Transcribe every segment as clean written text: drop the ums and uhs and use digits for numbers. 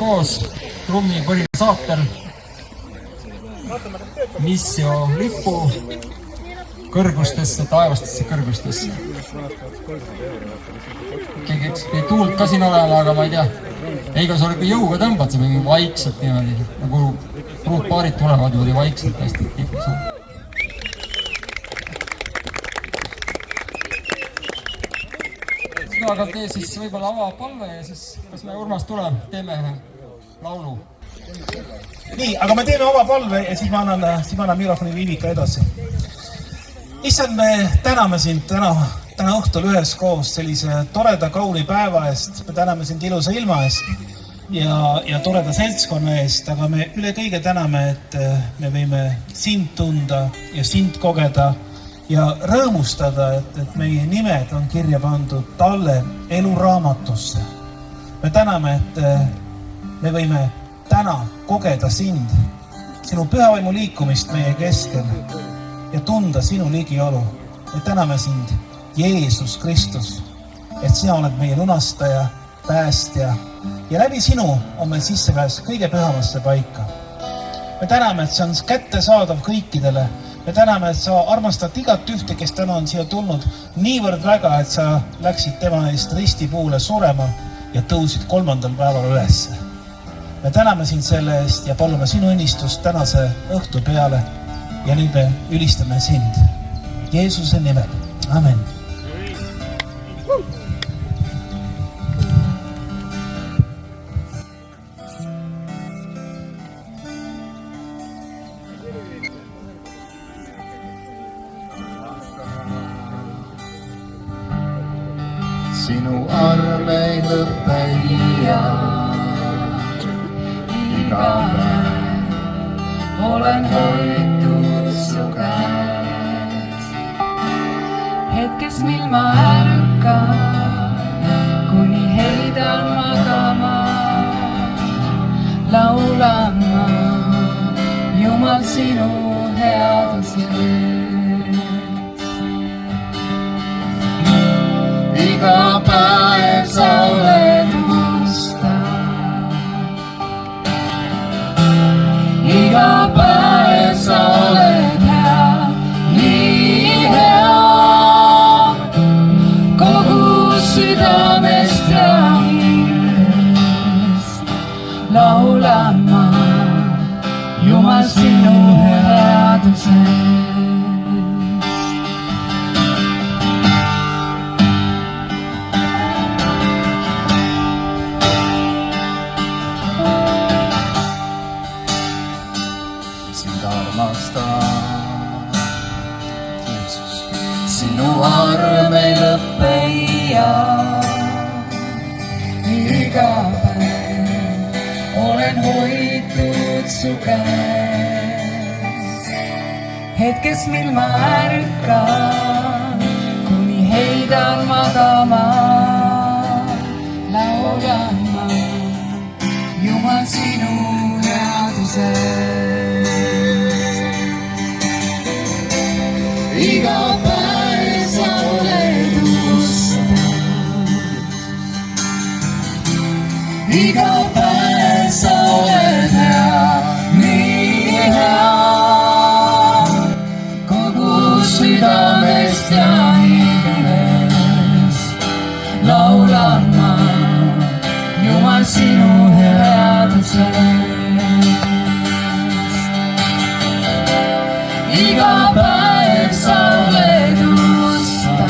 koos, trummi põhiline saater, missio lipu kõrgustesse, taevastesse kõrgustesse. Keegi pidi tuult ka siin olema, aga ma ei tea. Eiga sa oli kui jõuga tõmbad, see mingi vaikselt niimoodi, nagu pruutpaarid tulevad juuri vaikselt hästi tipus. Aga tee siis võib-olla avapalve ja siis kas me Urmas tuleb, teeme laulu. Nii, aga me teeme avapalve ja siis ma annan mikrofoni Viivika edasi. Issand, me täname sind täna õhtul üheskoos sellise toreda kauni päeva eest. Me täname sind ilusa ilma eest ja toreda seltskonna eest, aga me üle kõige täname, et me võime sind tunda ja sind kogeda ja rõõmustada, et meie nimed on kirja pandud talle eluraamatusse. Me täname, et me võime täna kogeda sind, sinu pühavaimu liikumist meie keskel ja tunda sinu ligiolu. Me täname sind, Jeesus Kristus, et sina oled meie lunastaja, päästja ja läbi sinu on meil sissepääs kõige pühamasse paika. Me täname, et see on kättesaadav kõikidele. Me täname, et sa armastad igat ühte, kes täna on siia tulnud niivõrd väga, et sa läksid tema eest ristipuule surema ja tõusid 3. päeval ülesse. Me täname sind selle eest ja palume sinu õnnistust tänase õhtu peale ja nüüd me ülistame sind. Jeesuse nimel. Amen. Sinu arm ei lõppe iga päev, olen hoitud su käes. Hetkes, mil ma ärkan, kuni heidan magama, laulan ma Jumal sinu headusest. Iga päev sa oled musta, iga päev sa oled hea, nii hea, kogu südamest ja hingest laulan ma Jumal sinu headusest. Sinu arm ei lõppe iga päev, olen hoitud su käes. Hetkes, mil ma ärkan, kuni heidan magama, laulan ma Jumal sinu headusest. Iga päev sa oled musta, iga päev sa oled hea, nii hea, kogu südamest ja hingest laulan ma Jumal sinu headusest. Iga päev sa oled musta,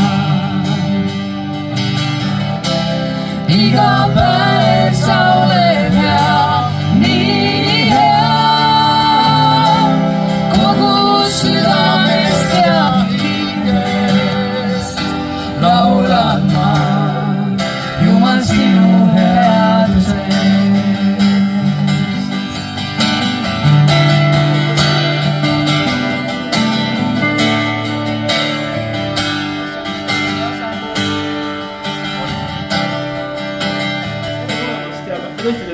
iga päev sa oled hea, nii hea, kogu südamest ja hingest laulan ma Jumal sinu headusest.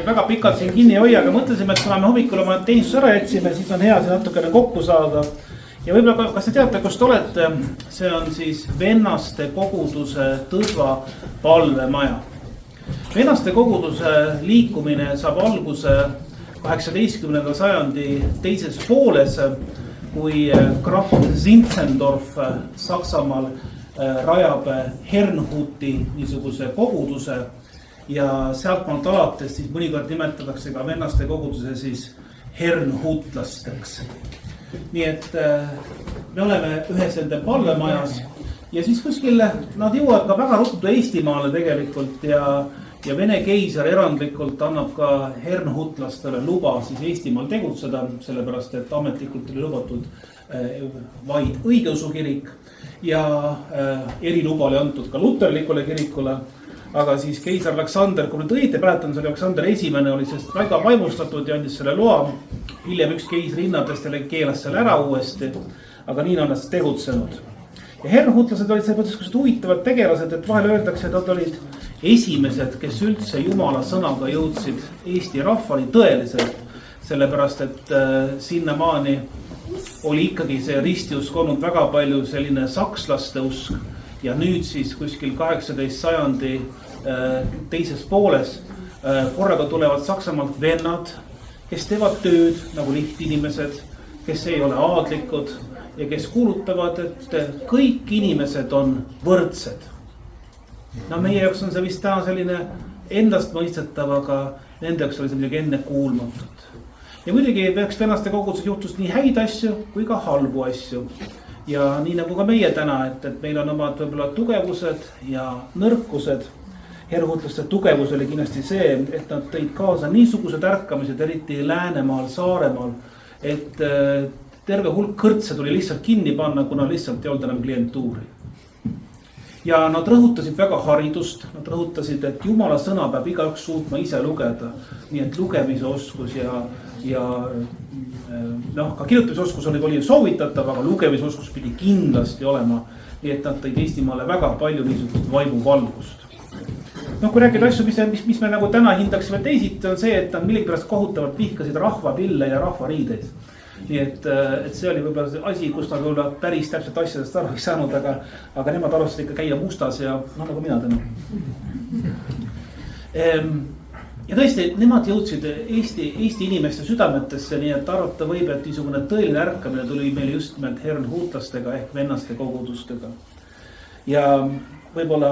Väga pikalt siin kinni ei hoia, aga mõtlesime, et kuna me hommikul oma teenistus ära jätsime, siis on hea see natukene kokku saada. Ja võib-olla kas te teate, kus te olete, see on siis Vennaste koguduse Tõsva palvemaja. Venaste koguduse liikumine saab alguse 18. sajandi teises pooles, kui Graf Zinzendorf Saksamaal rajab Herrnhuti niisuguse koguduse ja sealtmaalt alates siis mõnikord nimetatakse ka venaste koguduse siis Herrnhutlasteks. Nii et me oleme ühes enda palvemajas ja siis kuskil nad jõuavad ka väga ruttu Eestimaale tegelikult ja Vene keisar erandlikult annab ka Herrnhutlastele luba siis Eestimaal tegutseda, sellepärast et ametlikult oli lubatud vaid õigeusu kirik ja eriluba oli antud ka luterlikule kirikule. Aga siis keisar Aleksander, kui nüüd õieti mäletan, see oli Aleksander esimene, oli sellest väga vaimustatud ja andis selle loa. Hiljem üks keisri hinnadest keelas selle ära uuesti, aga nii on nad tegutsenud. Ja Herrnhutlased olid sellised huvitavad tegelased, et vahel öeldakse, et nad olid esimesed, kes üldse Jumala sõnaga jõudsid Eesti rahvani tõeliselt. Sellepärast, et sinnamaani oli ikkagi see ristiusk olnud väga palju selline sakslaste usk. Ja nüüd siis kuskil 18. sajandi teises pooles korraga tulevad Saksamaalt vennad, kes teevad tööd nagu lihtinimesed, kes ei ole aadlikud ja kes kuulutavad, et kõik inimesed on võrdsed. No meie jaoks on see vist täna selline endast mõistetav, aga nende jaoks oli see midagi enne kuulmatut. Ja muidugi peaks venaste koguduses juhtus nii häid asju kui ka halbu asju. Ja nii nagu ka meie täna, et meil on omad võib-olla tugevused ja nõrkused. Herrnhutlaste tugevus oli kindlasti see, et nad tõid kaasa niisugused ärkamised, eriti Läänemaal, Saaremaal, et terve hulk kõrtse tuli lihtsalt kinni panna, kuna lihtsalt ei olnud enam klientuuri. Ja nad rõhutasid väga haridust, nad rõhutasid, et Jumala sõna peab igaüks suutma ise lugeda. Nii et lugemise oskus ja ka kirjutamisoskus oli soovitatav, aga lugemisoskus pidi kindlasti olema. Nii et nad tõid Eestimaale väga palju niisugust vaimuvalgust. Kui rääkida asju, mis me nagu täna hindaksime teisiti, on see, et nad millegipärast kohutavalt vihkasid rahvapille ja rahvariideid. Nii et see oli võib-olla see asi, kus nad võib-olla päris täpselt asjadest aru ei saanud, aga nemad alustasid ikka käia mustas ja nagu mina täna. Ja tõesti, nemad jõudsid Eesti inimeste südametesse, nii et arvata võib, et niisugune tõeline ärkamine tuli meile just nimelt Herrnhutlastega ehk vennaste kogudustega. Ja võib-olla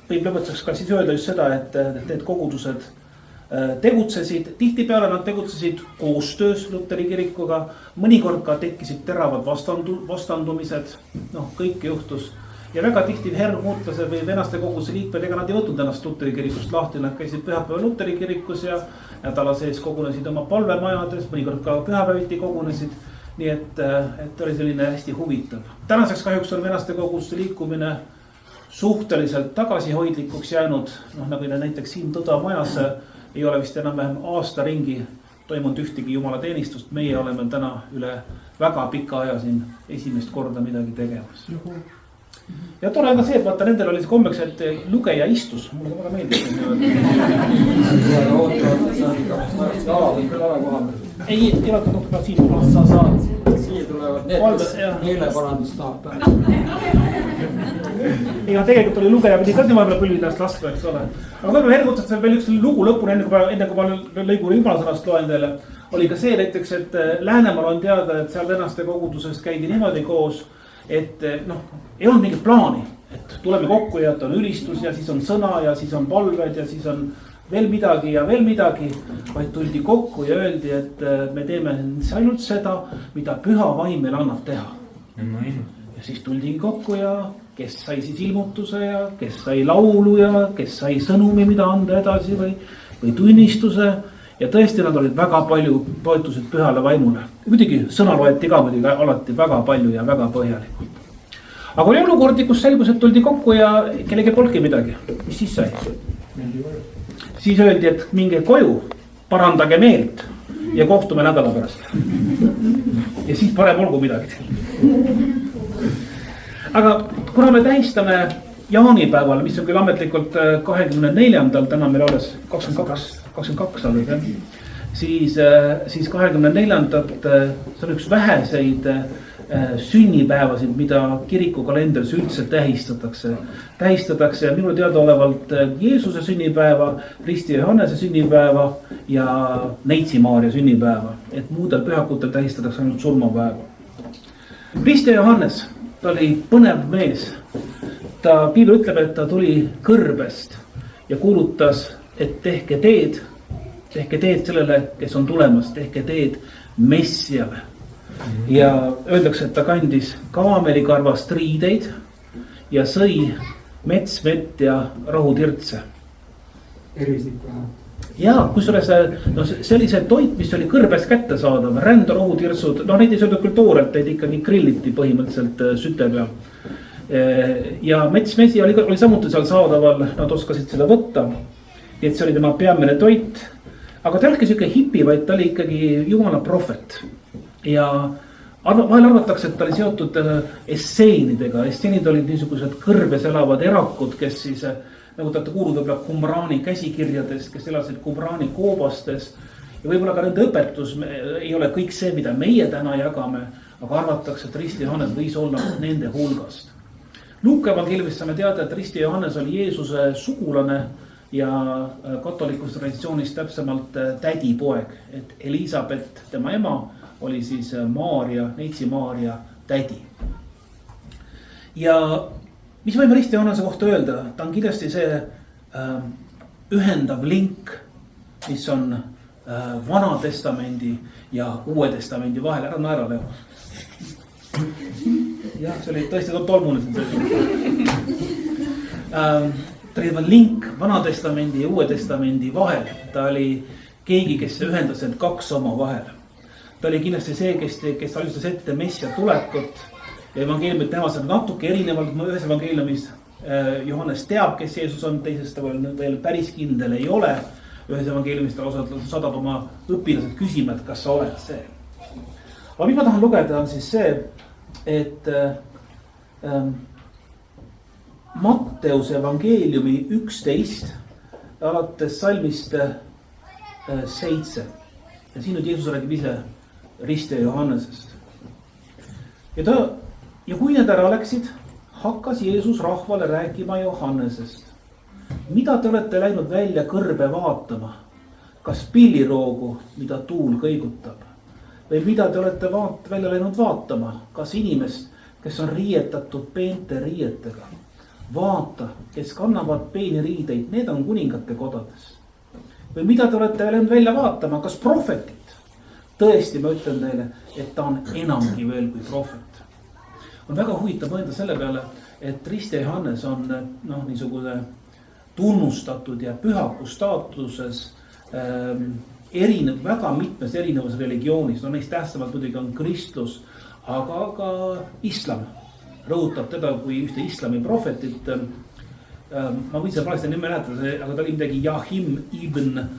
võib lõpetuseks ka siis öelda just seda, et need kogudused tegutsesid, tihtipeale nad tegutsesid koostöös Luteri kirikuga, mõnikord ka tekkisid teravad vastandumised, kõik juhtus. Ja väga tihti Herrnhutlase või venaste koguduse liikmed, ega nad ei võtnud ennast Luteri kirikust lahti, nad käisid pühapäeva Luteri kirikus ja nädala sees kogunesid oma palvemajades, mõnikord ka pühapäeviti kogunesid, nii et oli selline hästi huvitav. Tänaseks kahjuks on venaste koguduse liikumine suhteliselt tagasihoidlikuks jäänud, nagu näiteks siin Tõda majas ei ole vist enam-vähem aasta ringi toimunud ühtegi jumalateenistust, meie oleme täna üle väga pika aja siin esimest korda midagi tegemas. Ja tore on ka see, et vaata nendel oli see kombeks, et lugeja istus, mulle väga meeldib. Ei ole ka siin. Sa saad, siia tulevad need, kes meeleparandust tahab. Ja tegelikult oli lugeja, pidi ka tema peale põlvidast laskma, eks ole. Aga võib-olla Herrnhutlast veel üks lugu lõpuni, enne kui ma lõigu jumalasõnast loen teile, oli ka see näiteks, et Läänemaal on teada, et seal venaste kogudusest käidi niimoodi koos, et ei olnud mingit plaani, et tuleme kokku ja et on ülistus ja siis on sõna ja siis on palved ja siis on veel midagi ja veel midagi, vaid tuldi kokku ja öeldi, et me teeme ainult seda, mida püha vaim meil annab teha. Ja siis tuldi kokku ja kes sai siis ilmutuse ja kes sai laulu ja kes sai sõnumi, mida anda edasi või tunnistuse. Ja tõesti nad olid väga palju toetused pühale vaimule. Muidugi sõna loeti ka muidugi alati väga palju ja väga põhjalikult. Aga oli olukordi, kus selgus, et tuldi kokku ja kellegi polnudki midagi. Mis siis sai? Siis öeldi, et minge koju, parandage meelt ja kohtume nädala pärast. Ja siis parem olgu midagi. Aga kuna me tähistame jaanipäeval, mis on küll ametlikult 24. täna meil alles 22 alles, siis 24. see on üks väheseid sünnipäevasid, mida kirikukalendris üldse tähistatakse. Ja minu teadaolevalt Jeesuse sünnipäeva, Risti ja Johannese sünnipäeva ja Neitsi Maarja sünnipäeva. Et muudel pühakutel tähistatakse ainult surmapäeva. Risti ja Johannes, ta oli põnev mees. Piibel ütleb, et ta tuli kõrbest ja kuulutas, et tehke teed sellele, kes on tulemas, tehke teed Messiale. Ja öeldakse, et ta kandis kaamelikarvast riideid ja sõi metsvett ja rahutirtse. Ja kusjuures see oli see toit, mis oli kõrbes kättesaadav, ränd, rahutirtsud, neid ei söödud küll toorelt, neid ikkagi grilliti põhimõtteliselt süte peal. Ja metsmesi oli samuti seal saadaval, nad oskasid seda võtta. Nii et see oli tema peamine toit. Aga ta ei olegi siuke hipi, vaid ta oli ikkagi Jumala prohvet. Ja vahel arvatakse, et ta oli seotud esseenidega. Esseenid olid niisugused kõrbes elavad erakud, kes siis, nagu te olete kuulnud võib-olla Qumrani käsikirjadest, kes elasid Qumrani koobastes. Ja võib-olla ka nende õpetus ei ole kõik see, mida meie täna jagame, aga arvatakse, et Risti Johannes võis olla nende hulgast. Luuka evangeeliumist saame teada, et Risti Johannes oli Jeesuse sugulane ja katolikus traditsioonis täpsemalt tädipoeg, et Elisabeth, tema ema, oli siis Maarja, Neitsi Maarja tädi. Ja mis võime Risti Johannese kohta öelda? Ta on kindlasti see ühendav link, mis on Vana Testamendi ja Uue Testamendi vahel. Ära naera, Leo. Jah, see oli tõesti tolmune. Ta oli link Vana Testamendi ja Uue Testamendi vahel. Ta oli keegi, kes ühendas need kaks oma vahel. Ta oli kindlasti see, kes alustas ette Messia tulekut. Ja evangeeliumid näevad seda natuke erinevalt. Ühes evangeeliumis Johannes teab, kes Jeesus on, teisest ta veel päris kindel ei ole. Ühes evangeeliumis ta saadab oma õpilased küsima, et kas sa oled see. Aga mis ma tahan lugeda on siis see, et Matteuse evangeeliumi 11 alates salmist 7. Ja siin nüüd Jeesus räägib ise Risti ja Johannesest. Ja kui need ära läksid, hakkas Jeesus rahvale rääkima Johannesest. Mida te olete läinud välja kõrbe vaatama? Kas pilliroogu, mida tuul kõigutab? Või mida te olete välja läinud vaatama? Kas inimest, kes on riietatud peente riietega? Vaata, kes kannavad peeni riideid, need on kuningate kodades. Või mida te olete läinud välja vaatama? Kas prohvetit? Tõesti, ma ütlen teile, et ta on enamgi veel kui prohvet. On väga huvitav mõelda selle peale, et Risti ja Johannes on niisugune tunnustatud ja pühaku staatuses väga mitmes erinevas religioonis. Neist tähtsamalt muidugi on kristlus, aga ka islam rõhutab teda kui ühte islami prohvetit. Ma võin seda valesti nime mäletada, aga ta oli midagi Jahim ibn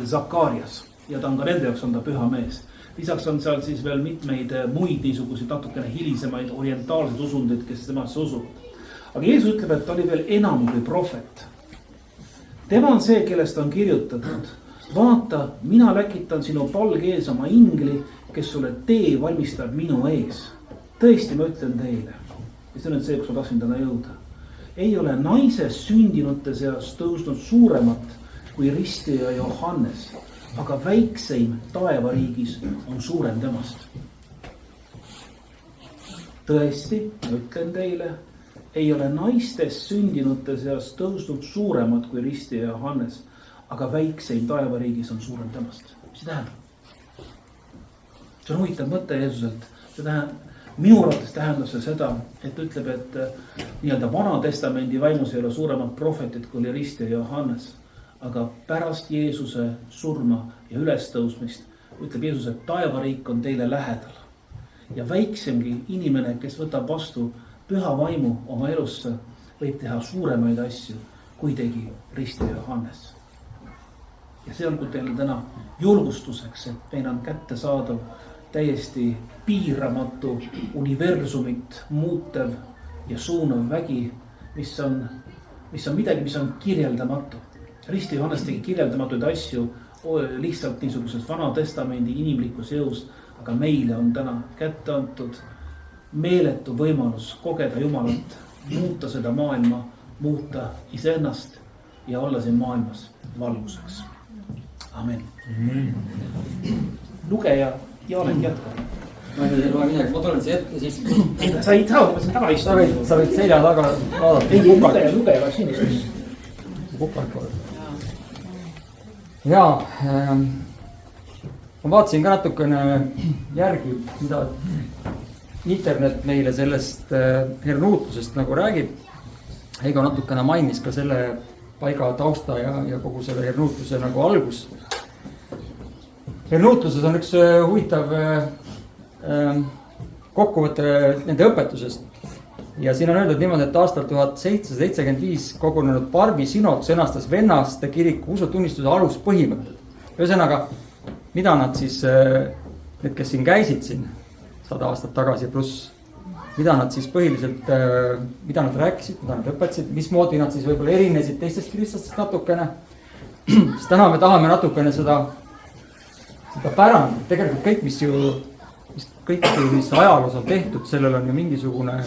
Zakarias ja ta on ka nende jaoks on ta püha mees. Lisaks on seal siis veel mitmeid muid niisuguseid natukene hilisemaid orientaalseid usundeid, kes temasse usub. Aga Jeesus ütleb, et ta oli veel enam kui prohvet. Tema on see, kellest on kirjutatud. Vaata, mina läkitan sinu palge ees oma ingli, kes sulle tee valmistab minu ees. Tõesti, ma ütlen teile. Ja see on see, kus ma tahtsin täna jõuda. Ei ole naise sündinute seas tõusnud suuremat kui Risti ja Johannes, aga väikseim taevariigis on suurem temast. Tõesti, ma ütlen teile, ei ole naistest sündinute seas tõusnud suuremat kui Risti ja Johannes, aga väikseim taevariigis on suurem temast. Mis see tähendab? See on huvitav mõte Jeesuselt. Minu arvates tähendab see seda, et ütleb, et nii-öelda Vana Testamendi vaimus ei ole suuremat prohvetit kui oli Risti ja Johannes. Aga pärast Jeesuse surma ja ülestõusmist ütleb Jeesus, et taevariik on teile lähedal. Ja väiksemgi inimene, kes võtab vastu püha vaimu oma elusse, võib teha suuremaid asju, kui tegi Risti ja Johannes. Ja see olgu teile täna julgustuseks, et meil on kätte saadav täiesti piiramatu universumit muutev ja suunav vägi, mis on midagi, mis on kirjeldamatu. Risti Johannes tegi kirjeldamatuid asju lihtsalt niisugusest Vana Testamendi inimlikus jõust, aga meile on täna kätte antud meeletu võimalus kogeda Jumalat, muuta seda maailma, muuta iseennast ja olla siin maailmas valguseks. Amen. Lugeja Jaanek jätkab. Ma ei loe midagi, ma tulen siia ette siis. Sa ei saa, ma saan taga istuda. Sa võid selja taga vaadata. Ei, lugeja oleks sinust. Kukak ole. Jaa, ma vaatasin ka natukene järgi, mida internet meile sellest hernuutlusest nagu räägib. Heigo natukene mainis ka selle paiga tausta ja kogu selle hernuutluse nagu algus. Hernuutluses on üks huvitav kokkuvõte nende õpetusest. Ja siin on öeldud niimoodi, et aastal 1775 kogunenud Barbi synod sõnastas vennaste kiriku usutunnistuse aluspõhimõtted. Ühesõnaga, mida nad siis, need, kes siin käisid siin 100 aastat tagasi pluss, mida nad siis põhiliselt, mida nad rääkisid, mida nad õpetasid, mismoodi nad siis võib-olla erinesid teistest kristlastest natukene. Siis täna me tahame natukene seda pärandit. Tegelikult kõik, mis ajaloos on tehtud, sellel on ju mingisugune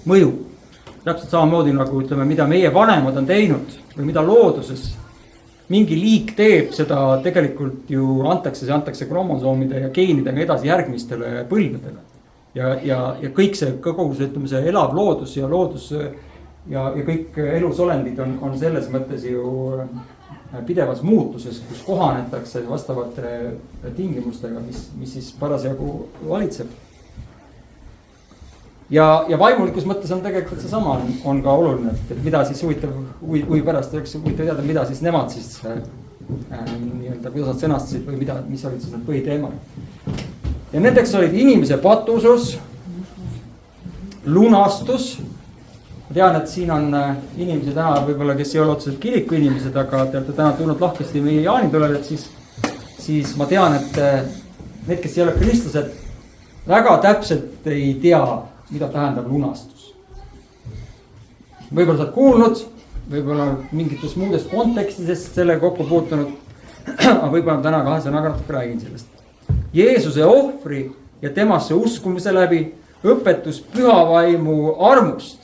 mõju. Täpselt samamoodi nagu ütleme, mida meie vanemad on teinud või mida looduses mingi liik teeb, seda tegelikult ju antakse kromosoomide ja geenidega edasi järgmistele põlvedele. Ja kõik see, kogu see, ütleme, see elav loodus ja loodus ja kõik elusolendid on selles mõttes ju pidevas muutuses, kus kohanetakse vastavate tingimustega, mis siis parasjagu valitseb. Ja vaimulikus mõttes on tegelikult see sama on ka oluline, et mida siis huvi pärast oleks huvitav teada, mida siis nemad siis nii-öelda, kuidas nad sõnastasid või mis olid siis need põhiteemad. Ja nendeks olid inimese patusus, lunastus. Ma tean, et siin on inimesi täna võib-olla, kes ei ole otseselt kiriku inimesed, aga te olete täna tulnud lahkesti meie jaanitulele, siis ma tean, et need, kes ei ole kristlased, väga täpselt ei tea, mida tähendab lunastus. Võib-olla sa oled kuulnud, võib-olla mingites muudes kontekstides selle kokku puutunud, aga võib-olla täna kahe sõnaga natuke räägin sellest. Jeesuse ohvri ja temasse uskumise läbi õpetus püha vaimu armust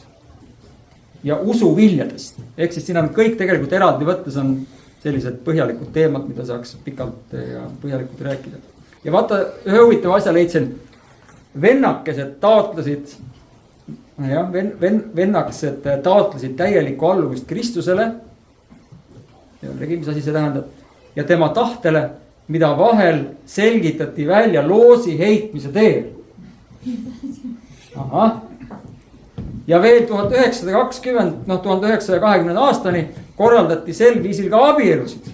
ja usu viljadest. Ehk siis siin on kõik tegelikult eraldi võttes on sellised põhjalikud teemad, mida saaks pikalt ja põhjalikult rääkida. Ja vaata, ühe huvitava asja leidsin. Vennakesed taotlesid täielikku alluvust Kristusele. Jällegi, mis asi see tähendab? Ja tema tahtele, mida vahel selgitati välja loosi heitmise teel. Ahah. Ja veel 1920, 1920 aastani korraldati sel viisil ka abielusid.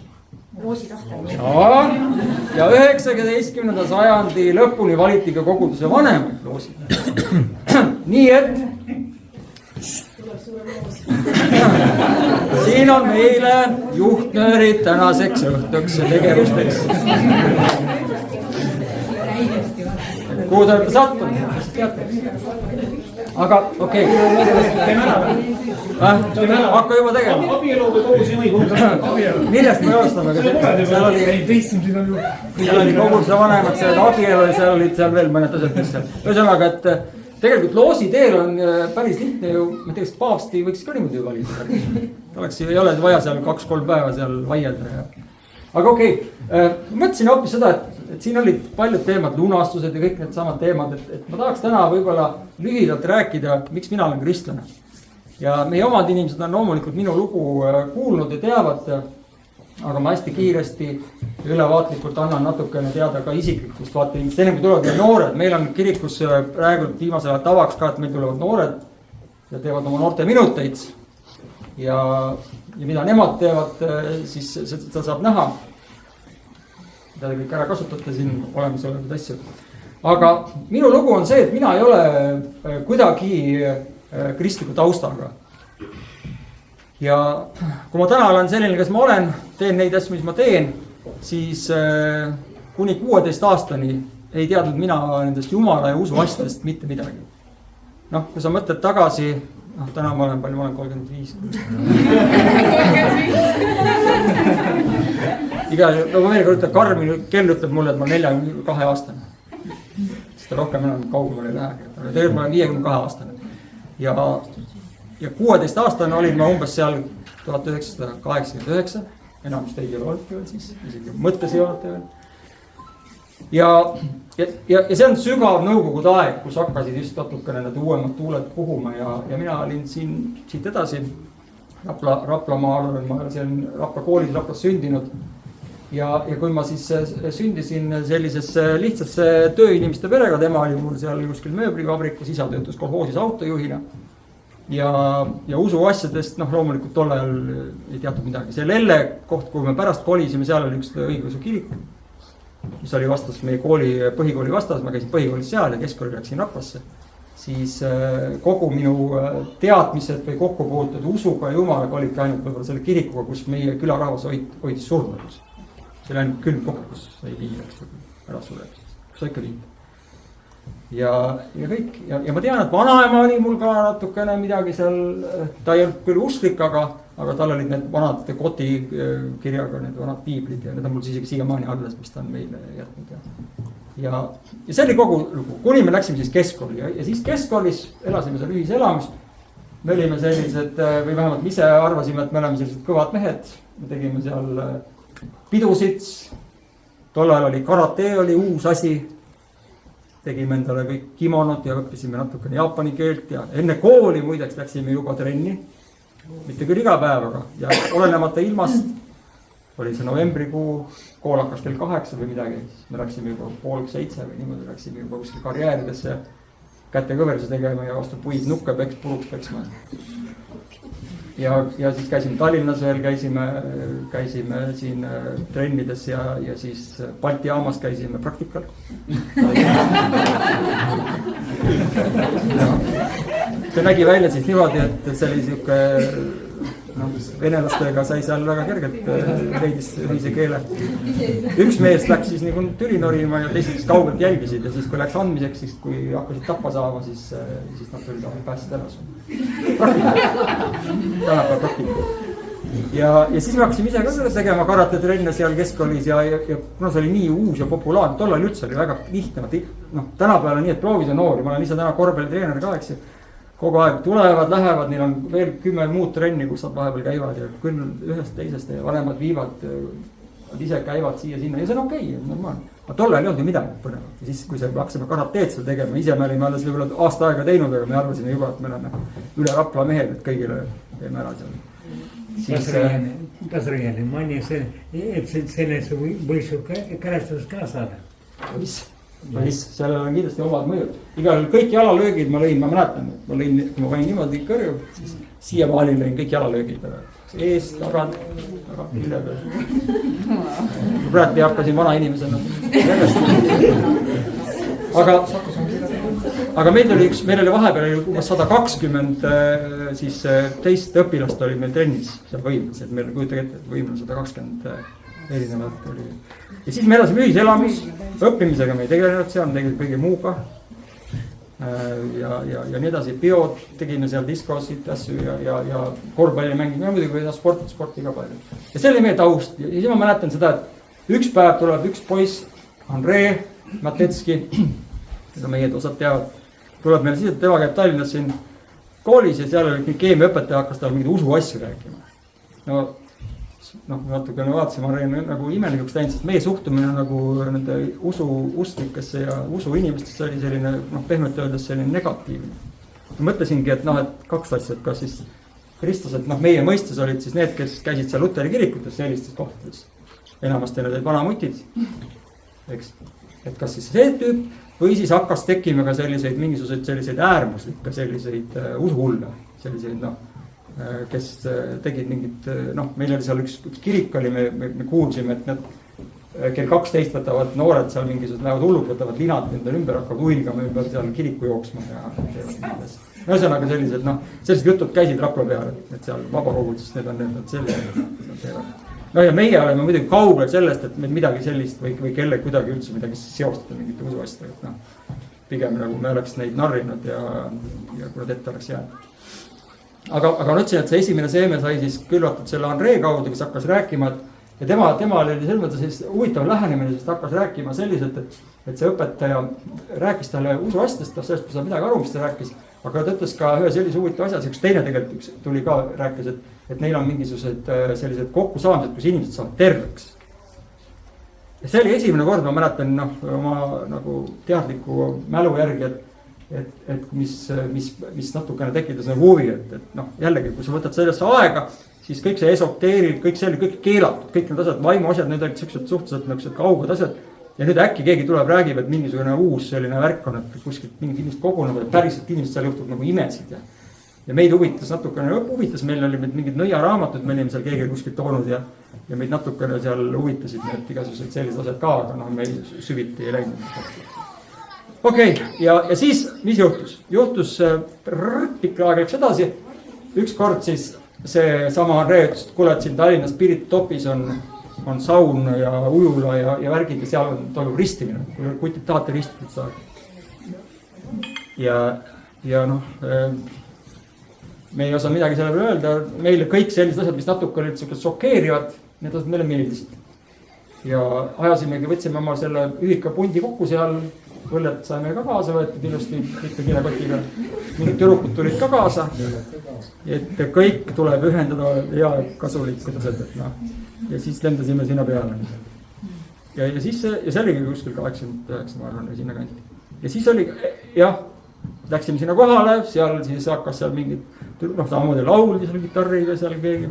Ja 19. sajandi lõpuni valiti ka koguduse vanemaid loosid. Nii et siin on meile juhtnöörid tänaseks õhtuks ja tegevusteks. Kuhu te olete sattunud? Aga okei. Hakka juba tegema. Abielu või kogu see õigus. Millest me joostame? Seal oli kogu see vanemad, seal oli abielu ja seal olid seal veel mõned asjad, mis seal. Ühesõnaga, et tegelikult loosi teel on päris lihtne ju, ma teeks, et paavsti võiks ka niimoodi valida. Oleks ju, ei ole vaja seal 2-3 päeva seal vaielda. Aga okei, mõtlesin hoopis seda, et siin olid paljud teemad, lunastused ja kõik need samad teemad, et ma tahaks täna võib-olla lühidalt rääkida, miks mina olen kristlane. Ja meie omad inimesed on loomulikult minu lugu kuulnud ja teavad, aga ma hästi kiiresti ülevaatlikult annan natukene teada ka isiklikust vaatevinklist. Enne kui tulevad meil noored, meil on kirikus praegu viimasel ajal tavaks ka, et meil tulevad noored ja teevad oma noorte minuteid. Ja mida nemad teevad, siis seda saab näha. Mida te kõik ära kasutate siin olemasolevaid asju. Aga minu lugu on see, et mina ei ole kuidagi kristliku taustaga. Ja kui ma täna olen selline, kes ma olen, teen neid asju, mis ma teen, siis kuni 16 aastani ei teadnud mina nendest Jumala ja usu asjadest mitte midagi. Noh, kui sa mõtled tagasi noh, täna ma olen 35. Igal juhul, nagu veel kord ütleb, Karmi kell ütleb mulle, et ma olen 42 aastane. Sest rohkem enam kaugemale ei lähegi. Aga tegelikult ma olen 52 aastane. Ja 16 aastane olin ma umbes seal 1989. Enamust ei ole olnud veel siis, isegi mõttes ei olnud veel. Ja see on sügav nõukogude aeg, kus hakkasid just natukene need uuemad tuuled puhuma ja mina olin siit edasi Raplamaal, ma olen Rapla koolis Raplas sündinud ja kui ma siis sündisin sellisesse lihtsasse tööinimeste perega, tema oli mul seal kuskil mööblivabrikus, isa töötus kolhoosis autojuhina ja usuasjadest, noh loomulikult tol ajal ei teatud midagi. See Lelle koht, kui me pärast kolisime, seal oli üks õigeusu kirik, mis oli vastas meie põhikooli vastas, ma käisin põhikoolis seal ja keskkooli läksin Raplasse. Siis kogu minu teadmised või kokkupuutud usuga ja jumalaga olidki ainult võib-olla selle kirikuga, kus meie külarahvas hoidis surmadus. See oli ainult külm koht, kus ei viiaks ära sureb, kus sa ikka viid. Ja kõik, ja ma tean, et vanaema oli mul ka natukene midagi seal, ta ei olnud küll usklik, aga tal olid need vanad koti kirjaga, need vanad piiblid ja need on mul isegi siiamaani alles, mis ta on meile jätnud. Ja see oli kogu lugu, kuni me läksime siis keskkooli ja siis keskkoolis elasime seal ühiselamus. Me olime sellised, või vähemalt me ise arvasime, et me oleme sellised kõvad mehed. Me tegime seal pidusid, tol ajal oli karate, oli uus asi. Tegime endale kõik kimonot ja õppisime natukene jaapani keelt ja enne kooli muideks läksime juba trenni. Mitte küll iga päev, aga ja olenemata ilmast oli see novembrikuu, kool hakkas kell 8 või midagi. Me läksime juba 6:30 või niimoodi läksime juba kuskil karjääridesse kätekõveruse tegema ja vastu puid nukke puruks peksma. Ja siis käisime Tallinnas veel, käisime siin trennides ja siis Balti jaamas käisime praktikal. See nägi välja siis niimoodi, et see oli siuke venelastega sai seal väga kergelt leidis ühise keele. Üks mees läks siis nagu tüli norima ja teised kaugelt jälgisid ja siis kui läks andmiseks, siis kui hakkasid tappa saama, siis nad tulid päästsid ära. Tänapäeval praktika. Ja siis me hakkasime ise ka tegema karatetrenne seal keskkoolis ja see oli nii uus ja populaarne. Tollal üldse oli väga lihtne. Tänapäeval on nii, et proovida noori. Ma olen ise täna korvpallitreener ka, eks ju. Kogu aeg tulevad, lähevad, neil on veel 10 muud trenni, kus nad vahepeal käivad ja küll ühest teisest ja vanemad viivad, nad ise käivad siia-sinna ja see on okei, normaalne. Aga tollal ei olnud ju midagi põnevat ja siis, kui see hakkasime karateed seal tegema, ise me olime alles võib-olla aasta aega teinud, aga me arvasime juba, et me oleme üle Rapla mehed, et kõigile teeme ära seal. Kas reaalne, mõni selles võis ju kärestus ka saada? Sellel on kindlasti omad mõjud. Igal kõik jalalöögid ma mäletan, kui ma panin niimoodi kõrju, siis siiamaani lõin kõik jalalöögid. Eest, tagant, külje peal. Praegu hakkasin vana inimesena. Aga meil oli vahepeal umbes 120 siis teist õpilast oli meil trennis seal võimlas, et meil kujutage ette, et võimlas 120 erinevat oli. Ja siis me elasime ühiselamus, õppimisega me ei tegelenud seal, me tegime kõige muuga. Ja nii edasi, biod, tegime seal diskosid, asju ja korvpalli mängime, muidugi sporti ka palju. Ja see oli meie taust ja siis ma mäletan seda, et üks päev tuleb üks poiss, Andrei Matetski, seda meie osad teavad, tuleb meil siis, et tema käib Tallinnas siin koolis ja seal oli keemiaõpetaja hakkas tal mingid usuasju rääkima. Natukene vaatasime, Andrei on nagu imelikuks läinud, sest meie suhtumine nagu nende usklikesse ja usuinimestesse oli selline, pehmelt öeldes selline negatiivne. Ma mõtlesingi, et kaks asja, et kas siis kristlased, meie mõistes olid siis need, kes käisid seal Luteri kirikutes sellistes kohtades. Enamasti need olid vanamutid, eks. Et kas siis see tüüp või siis hakkas tekkima ka mingisuguseid selliseid äärmuslikke, selliseid usuhulle, selliseid kes tegid mingit, meil oli seal üks kirik oli, me kuulsime, et need kell 12 võtavad noored seal mingisugused, lähevad hullud, võtavad linad endale ümber, hakkavad uilgama ümber seal kiriku jooksma ja ühesõnaga sellised jutud käisid Rapla peal, et seal vabakogud, sest need on need sellised. Ja meie oleme muidugi kaugel sellest, et meil midagi sellist või kelle kuidagi üldse midagi seostada mingite usuasjadega. Pigem nagu me oleks neid narrinud ja kui nad ette oleks jäänud. aga ma ütlesin, et see esimene seeme sai siis külvatud selle Andrei kaudu, kes hakkas rääkima, ja tema oli selles mõttes siis huvitav lähenemine, sest hakkas rääkima selliselt, et see õpetaja rääkis talle usuasjadest, sellest ei saa midagi aru, mis ta rääkis. Aga ta ütles ka ühe sellise huvitav asja, üks teine tegelikult tuli ka, rääkis, et neil on mingisugused sellised kokkusaamised, kus inimesed saavad terveks. Ja see oli esimene kord, ma mäletan oma nagu teadliku mälu järgi, et mis natukene tekitas nagu huvi, et jällegi, kui sa võtad sellesse aega, siis kõik see esoteerik, kõik see oli kõik keelatud, kõik need asjad, vaimu asjad, need olid sellised suhteliselt kauged asjad. Ja nüüd äkki keegi tuleb, räägib, et mingisugune uus selline värk on, et kuskilt mingid inimesed kogunevad, et päriselt inimesed seal juhtub nagu imesid. Ja meid huvitas natukene, meil oli mingid nõiaraamatud, me olime seal keegi kuskilt toonud ja meid natukene seal huvitasid need igasugused sellised asjad ka, aga me süviti ei läinud. Okei, ja siis, mis juhtus? Juhtus pikka aega läks edasi. Üks kord siis see sama Andrei ütles, et kuule, et siin Tallinna Spirit Topis on saun ja ujula ja värgid ja seal toimub ristimine. Kui kutid tahate ristitud saada. Ja me ei osa midagi selle peale öelda. Meile kõik sellised asjad, mis natuke olid šokeerivad, need asjad meile meeldisid. Ja ajasimegi, võtsime oma selle ühika pundi kokku seal. Võllet saime ka kaasa võetud ilusti mitte kilekotiga. Mingid türukud tulid ka kaasa. Et kõik tuleb ühendada ja kasulik. Ja siis lendasime sinna peale. Ja see oligi kuskil 89, ma arvan, sinna kanti. Ja siis oli, läksime sinna kohale, seal siis hakkas seal mingid, samamoodi lauldi seal gitarriga, seal keegi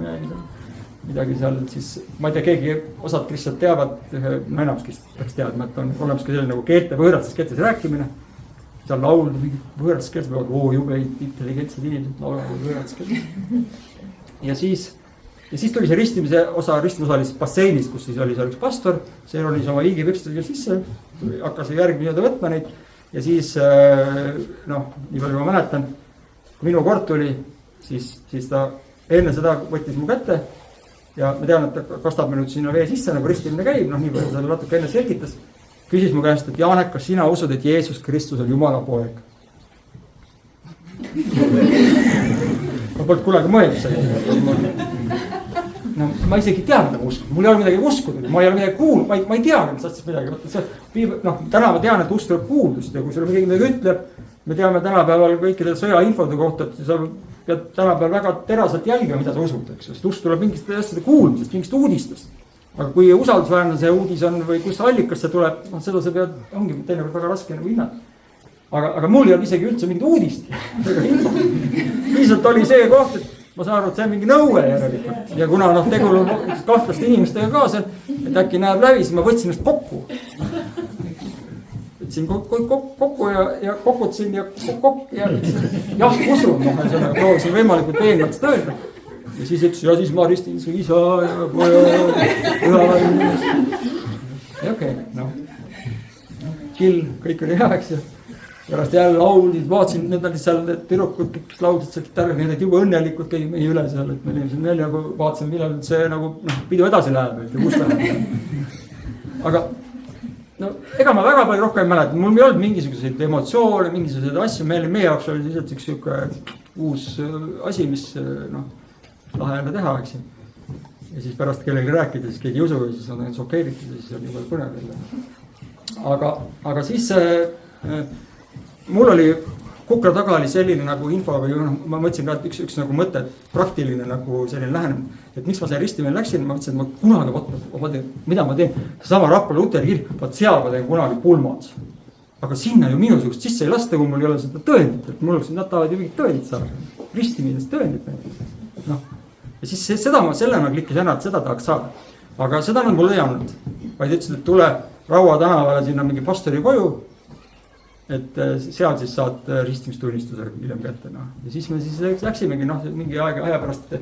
midagi seal siis, ma ei tea, keegi osad kristjad teavad, enamski peaks teadma, et on olemas ka selline nagu keelte, võõrastes keeltes rääkimine. Seal lauldi mingid võõrastes keeltes, jube intelligentsed inimesed laulavad võõrastes keeltes. Ja siis tuli see ristimise osa oli siis basseinis, kus siis oli seal üks pastor, see oli oma hiigipükstadega sisse, hakkas järgi võtma neid. Ja siis, nii palju ma mäletan, kui minu kord tuli, siis ta enne seda võttis mu kätte. Ja ma tean, et kastab me nüüd sinna vee sisse, nagu ristimine käib, nii palju selle natuke enne selgitas. Küsis mu käest, et Jaanek, kas sina usud, et Jeesus Kristus on Jumala poeg? Ma polnud kunagi mõelnud seda. Ma isegi tean, mida ma uskun. Mul ei ole midagi uskunud, ma ei ole midagi kuulnud, ma ei tea, mis asjast midagi. Täna ma tean, et usk tuleb kuuldust ja kui sulle midagi ütleb, me teame tänapäeval kõikide sõjainfode kohta, et sa pead tänapäeval väga teraselt jälgima, mida sa usud, eks. Sest usk tuleb mingist asjade kuulmisest, mingist uudistest. Aga kui usaldusväärne see uudis on või kus allikas see tuleb, seda sa pead, ongi teinekord väga raske nagu hinnata. Aga mul ei ole isegi üldse mingit uudist. Lihtsalt oli see koht, et ma saan aru, et see on mingi nõue järelikult. Ja kuna tegul on kahtlaste inimestega kaasa, et äkki näeb läbi, siis ma võtsin ennast kokku. Võtsin kokku ja kokutasin ja usun, proovisin võimalikult veenvalt seda öelda. Ja siis ütles, ja siis ma ristin su isa ja poja ja okei, kill, kõik oli heaks ja pärast jälle laulid, vaatasin, need olid seal need türukud, kes laulsid seal gitarri, need olid juba õnnelikud käi meie üle seal, et me olime veel nagu vaatasin, millal see nagu pidu edasi läheb, et kus läheb. Aga ega ma väga palju rohkem mäletan, mul ei olnud mingisuguseid emotsioone, mingisuguseid asju, meie jaoks oli lihtsalt üks uus asi, mis lahe jälle teha, eks. Ja siis pärast kellegi rääkida, siis keegi ei usu, siis on šokeeritud ja siis on juba põnev. Aga siis mul oli kukla taga oli selline nagu info, ma mõtlesin ka, et üks nagu mõte, praktiline nagu selline lähenemine, et miks ma selle ristimine läksin, ma mõtlesin, et ma kunagi, mida ma teen, sama Rapla Luteri kirk, vaat seal ma teen kunagi pulmad. Aga sinna ju minusugust sisse ei lasta, kui mul ei ole seda tõendit, et mul oleks, nad tahavad ju mingit tõendit saada, ristimidest tõendit. Ja siis selle ma klikkis ära, et seda tahaks saada. Aga seda nad mulle ei andnud, vaid ütlesid, et tule Raua tänavale sinna mingi pastori koju, et seal siis saad ristimistunnistusega hiljem kätte. Ja siis me siis läksimegi, mingi aja pärast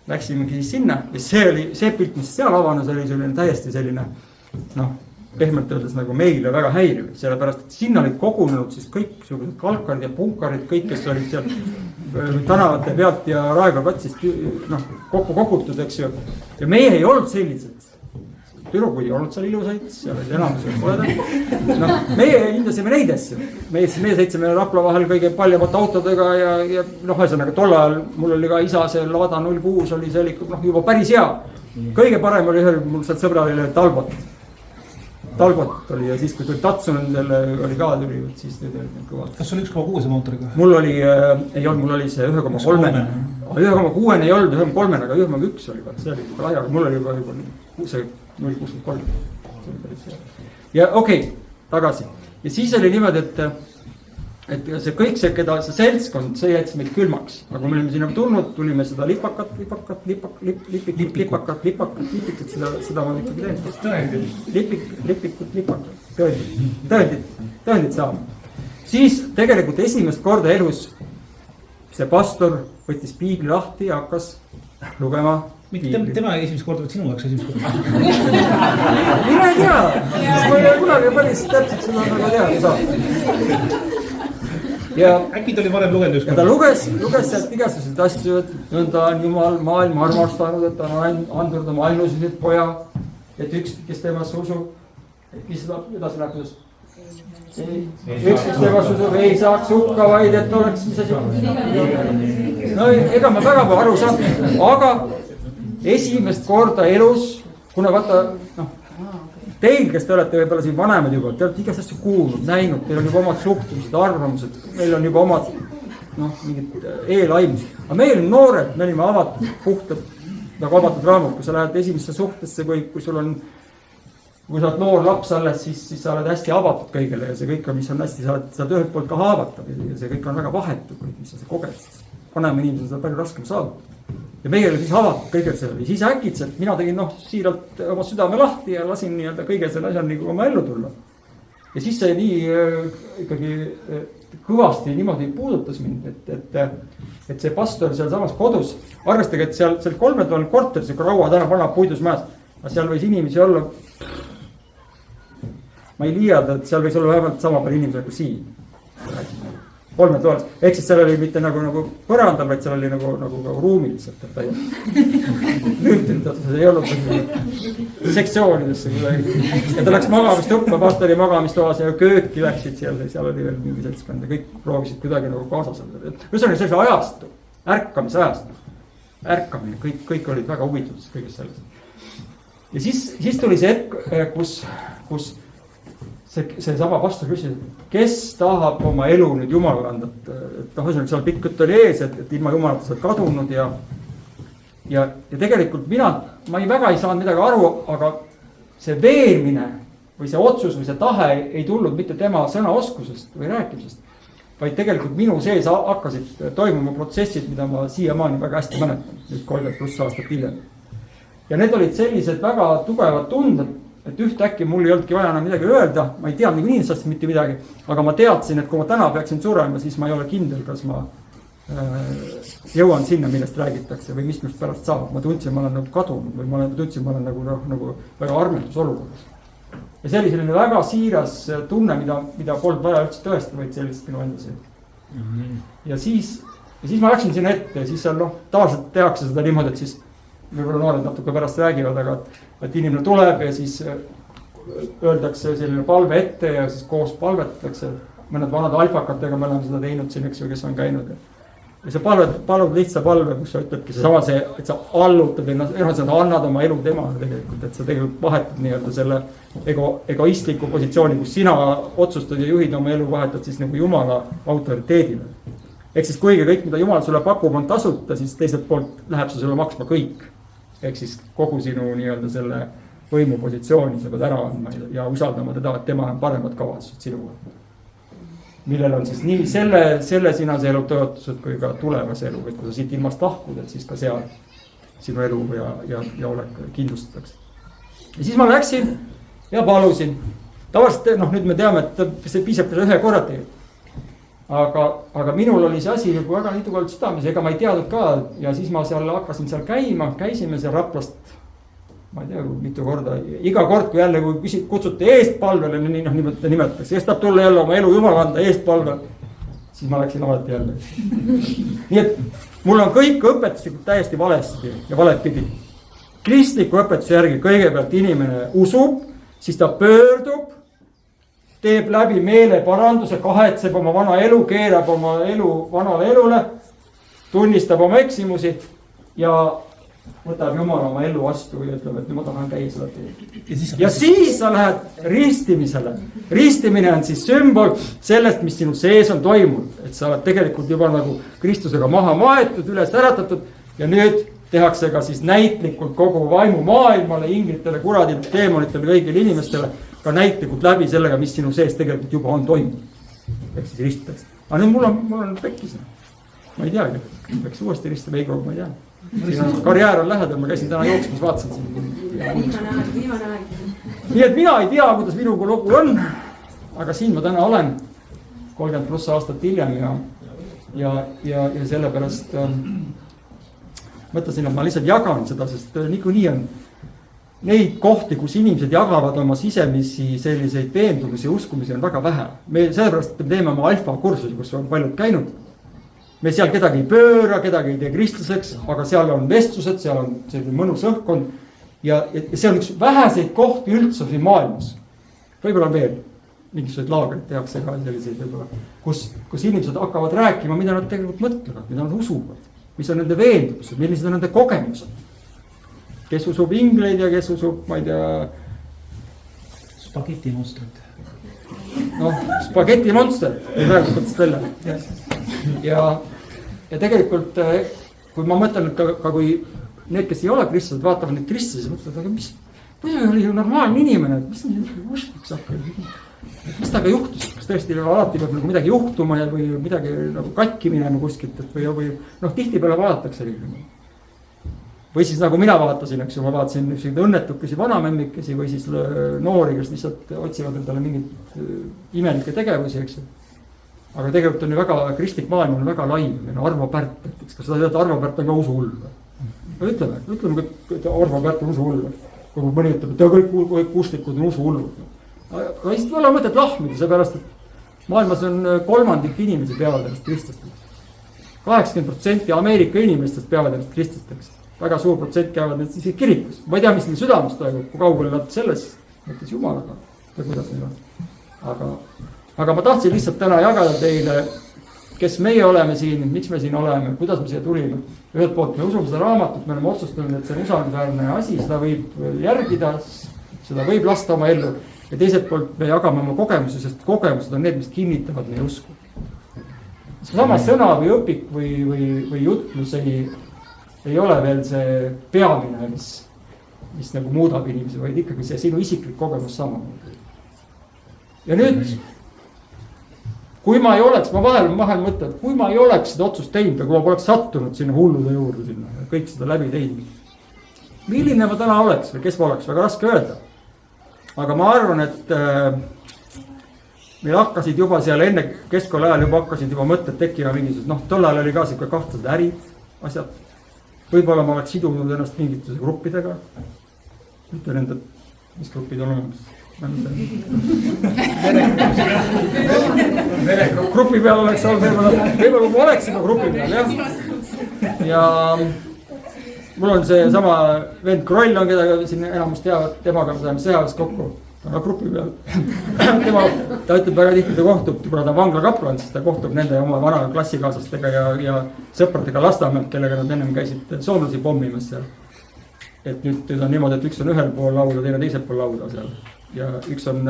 läksimegi siis sinna ja see pilt, mis seal avanes, oli selline täiesti selline, pehmelt öeldes nagu meile väga häiriv, sellepärast, et sinna olid kogunenud siis kõik kalkarid ja punkarid, kõik, kes olid seal tänavate pealt ja Raekoja platsist kokku kogutud, eks ju. Ja meie ei olnud sellised. tüdrukuid ei olnud seal ilusaid, seal olid enamused koledad. Noh, meie hindasime neid asju. Meie sõitsime Rapla vahel kõige paljemate autodega ja noh, ühesõnaga tol ajal mul oli ka isa see Lada 06 oli see noh, juba päris hea. Kõige parem oli ühel mul sealt sõbral oli Talbot oli ja siis kui tuli Datsun oli ka tuli, siis need olid kõvad. Kas sul 1,6 mootoriga? Mul oli, ei olnud, mul oli see 1,3. 1,6 ei olnud, 1,3, aga 1,1 oli, see oli laia, mul oli juba see 0,63. Ja okei, tagasi. Ja siis oli niimoodi, et see kõik see, keda see seltskond, see jättis meid külmaks. Aga kui me olime sinna tulnud, tulime seda lipakat, seda ma ikkagi teen. Lipakat, tõendid saama. Siis tegelikult esimest korda elus see pastor võttis piibli lahti ja hakkas lugema piibli. Tema esimest korda, sinu jaoks esimest korda. Mina ei tea, ma ei ole kunagi päris täpselt seda nagu teada saada. Ja äkki ta oli varem lugenud ja ta luges sealt igasuguseid asju, et nõnda on Jumal maailma armastanud, et ta on andnud oma ainusid poja, et üks, kes temasse usub, mis seda edasi läheb, üks, kes temasse usub, ei saaks hukka, vaid et oleks mis asi. No ega ma väga palju aru saan, aga esimest korda elus, kuna vaata, noh, teil, kes te olete võib-olla siin vanemad juba, te olete igast asju kuulnud, näinud, teil on juba omad suhtumised, arvamused, meil on juba omad, noh, mingid eelaimused. Aga meil on noored, me olime avatud, puhtad, nagu avatud raamud, kui sa lähed esimesse suhtesse või kui sul on, kui sa oled noor laps alles, siis sa oled hästi avatud kõigele ja see kõik on, mis on hästi, sa oled ühelt poolt ka haavatav ja see kõik on väga vahetu, mis sa koged. Vanema inimesel seda palju raskem saada. Ja meie oli siis avatud kõigel sellel ja siis äkitselt mina tegin siiralt oma südame lahti ja lasin nii-öelda kõige selle asja nagu oma ellu tulla. Ja siis see nii ikkagi kõvasti niimoodi puudutas mind, et see pastor seal samas kodus, arvestage, et seal 3000 korteris, kui Raua täna panna puidus majas, aga seal võis inimesi olla, ma ei liiada, et seal võis olla vähemalt sama palju inimesi kui siin. 3000, ehk siis seal oli mitte nagu põrandal, vaid seal oli nagu ruumi lihtsalt, et ta ei olnud sektsioonidesse kuidagi. Ja ta läks magamistuppa, pastori magamistoas ja kööki läksid seal oli veel mingi seltskond ja kõik proovisid kuidagi nagu kaasas olla. Ühesõnaga sellise ajastu, ärkamise ajastu, ärkamine, kõik olid väga huvitatud kõigest sellest. Ja siis tuli see hetk, kus see sama pastor küsis, kes tahab oma elu nüüd Jumalale anda, et ühesõnaga seal pikk jutt oli ees, et ilma Jumalata sa oled kadunud ja tegelikult ma väga ei saanud midagi aru, aga see veenmine või see otsus või see tahe ei tulnud mitte tema sõnaoskusest või rääkimisest, vaid tegelikult minu sees hakkasid toimuma protsessid, mida ma siiamaani väga hästi mäletan, nüüd 30+ aastat hiljem. Ja need olid sellised väga tugevad tunded, et ühtäkki mul ei olnudki vaja enam midagi öelda, ma ei teadnud nii inimesest mitte midagi, aga ma teadsin, et kui ma täna peaksin surema, siis ma ei ole kindel, kas ma jõuan sinna, millest räägitakse või mis minust pärast saab. Ma tundsin, ma olen nagu kadunud või ma olen nagu väga armetus olukorras. Ja see oli selline väga siiras tunne, mida polnud vaja üldse tõesta, vaid sellist minu enda see. Ja siis ma läksin sinna ette ja siis seal tavaliselt tehakse seda niimoodi, et siis võib-olla noored natuke pärast räägivad, aga et inimene tuleb ja siis öeldakse selline palve ette ja siis koos palvetatakse. Mõned vanad alfakatega me oleme seda teinud siin, eks ju, kes on käinud. Ja sa palud lihtsa palve, kus sa ütledki sama see, et sa allutad ennast, sa annad oma elu temale tegelikult, et sa tegelikult vahetad nii-öelda selle egoistliku positsiooni, kus sina otsustad ja juhid oma elu, vahetad siis nagu Jumala autoriteedile. Ehk siis kuigi kõik, mida Jumal sulle pakub, on tasuta, siis teiselt poolt läheb see sulle maksma kõik. Ehk siis kogu sinu nii-öelda selle võimupositsiooni sa pead ära andma ja usaldama teda, et tema on paremad kavatsused sinuga. Millel on siis nii selle sinase elu tõotused kui ka tulevase elu, et kui sa siit ilmast lahkud, et siis ka seal sinu elu ja olek kindlustatakse. Ja siis ma läksin ja palusin. Tavaliselt, nüüd me teame, et see piisab ühe korra teed. Aga minul oli see asi nagu väga nitugalt südames, ega ma ei teadnud ka ja siis ma hakkasin seal käisime seal Raplast, ma ei tea, mitu korda, iga kord, kui jälle kutsuti eestpalvele, nii nimetatakse, kes tahab tulla jälle oma elu Jumala anda eestpalve, siis ma läksin alati jälle. Nii et mul on kõik õpetuslikult täiesti valesti ja valepidi. kristliku õpetuse järgi kõigepealt inimene usub, siis ta pöördub, teeb läbi meeleparanduse, kahetseb oma vana elu, keerab oma elu vanale elule, tunnistab oma eksimusi ja võtab Jumal oma ellu vastu ja ütleb, et nüüd ma tahan käia seda teed. Ja siis sa lähed ristimisele. Ristimine on siis sümbol sellest, mis sinu sees on toimunud. Et sa oled tegelikult juba nagu Kristusega maha maetud, üles äratatud ja nüüd tehakse ka siis näitlikult kogu vaimu maailmale, inglitele, kuradile, teemonitele, kõigile inimestele ka näitlikult läbi sellega, mis sinu sees tegelikult juba on toimunud. Ehk siis ristitakse. Aga nüüd mul on pekkis. Ma ei teagi, peaks uuesti ristima, ei ma ei tea. Karjäär on lähedal, ma käisin täna jooksmas, vaatasin siin. Nii et mina ei tea, kuidas minuga lugu on, aga siin ma täna olen 30+ aastat hiljem ja sellepärast mõtlesin, et ma lihtsalt jagan seda, sest niikuinii on neid kohti, kus inimesed jagavad oma sisemisi selliseid veendumusi ja uskumisi on väga vähe. Me sellepärast teeme oma alfa kursusi, kus on paljud käinud. Me seal kedagi ei pööra, kedagi ei tee kristlaseks, aga seal on vestlused, seal on selline mõnus õhkkond. Ja see on üks väheseid kohti üldse siin maailmas. Võib-olla veel mingisugused laagrid tehakse ka selliseid võib-olla, kus inimesed hakkavad rääkima, mida nad tegelikult mõtlevad, mida nad usuvad, mis on nende veendumused, millised on nende kogemused. Kes usub ingleid ja kes usub, ma ei tea... Spagetti-monstrid. Noh, spagetti-monster ei praegu mõttest välja. Ja tegelikult, kui ma mõtlen, et ka kui need, kes ei ole kristlased, vaatavad neid kristlasi, mõtlevad, aga mis oli ju normaalne inimene, mis uskliks hakkab, mis taga juhtus, kas tõesti alati peab nagu midagi juhtuma või midagi nagu katki minema kuskilt, või tihti peale vaadatakse nii. Või siis nagu mina vaatasin, eks ju, ma vaatasin õnnetukesi vanamemmikesi või siis noori, kes lihtsalt otsivad endale mingit imelikke tegevusi, eks ju. Aga tegelikult on ju väga, kristlik maailm on väga lai. Arvo Pärt, kas sa tead, Arvo Pärt on ka usuhull? Ütleme, et Arvo Pärt on usuhull. Kui mõni ütleb, et kõik usklikud on usuhullud. Aga lihtsalt ei ole mõtet lahmida, seepärast, et maailmas on 3% inimesi peavad ennast kristlasteks. 80% Ameerika inimestest peavad ennast kristlasteks. Väga suur protsent käivad need siis kirikus. Ma ei tea, mis neil südames toimub, kui kaugel nad selles mõttes Jumalaga. Kuidas neil on. Aga ma tahtsin lihtsalt täna jagada teile, kes meie oleme siin, miks me siin oleme, kuidas me siia tulime. Ühelt poolt me usume seda raamatut, me oleme otsustanud, et see on usaldusväärne asi, seda võib järgida, seda võib lasta oma ellu. Ja teiselt poolt me jagame oma kogemusi, sest kogemused on need, mis kinnitavad meie usku. Sama sõna või õpik või jutlus ei ole veel see peamine, mis nagu muudab inimesi, vaid ikkagi see sinu isiklik kogemus sama. Ja nüüd, kui ma ei oleks, ma vahel mõtlen, kui ma ei oleks seda otsust teinud, kui ma poleks sattunud sinna hullude juurde sinna ja kõik seda läbi teinud. Milline ma täna oleks või kes ma oleks, väga raske öelda. Aga ma arvan, et meil hakkasid juba seal enne keskkooli ajal juba hakkasid juba mõtted tekkima mingisugused, tol ajal oli ka siuke kahtlased ärid, asjad. Võib-olla ma oleks sidunud ennast mingituse gruppidega. Ütlen enda, mis grupid on olemas. Grupi peal oleks olnud, võib-olla ma oleks juba grupi peal, jah. Ja mul on see sama vend Kroll on, keda siin enamus teavad, temaga me saime sõjaväes kokku. Ta on grupi peal. Ta ütleb väga tihti, ta kohtub, kuna ta on vanglakaplan, siis ta kohtub nende oma vana klassikaaslastega ja sõpradega Lasnamäelt, kellega nad ennem käisid soomlasi pommimas seal. Et nüüd on niimoodi, et üks on ühel pool lauda, teine teisel pool lauda seal. Ja üks on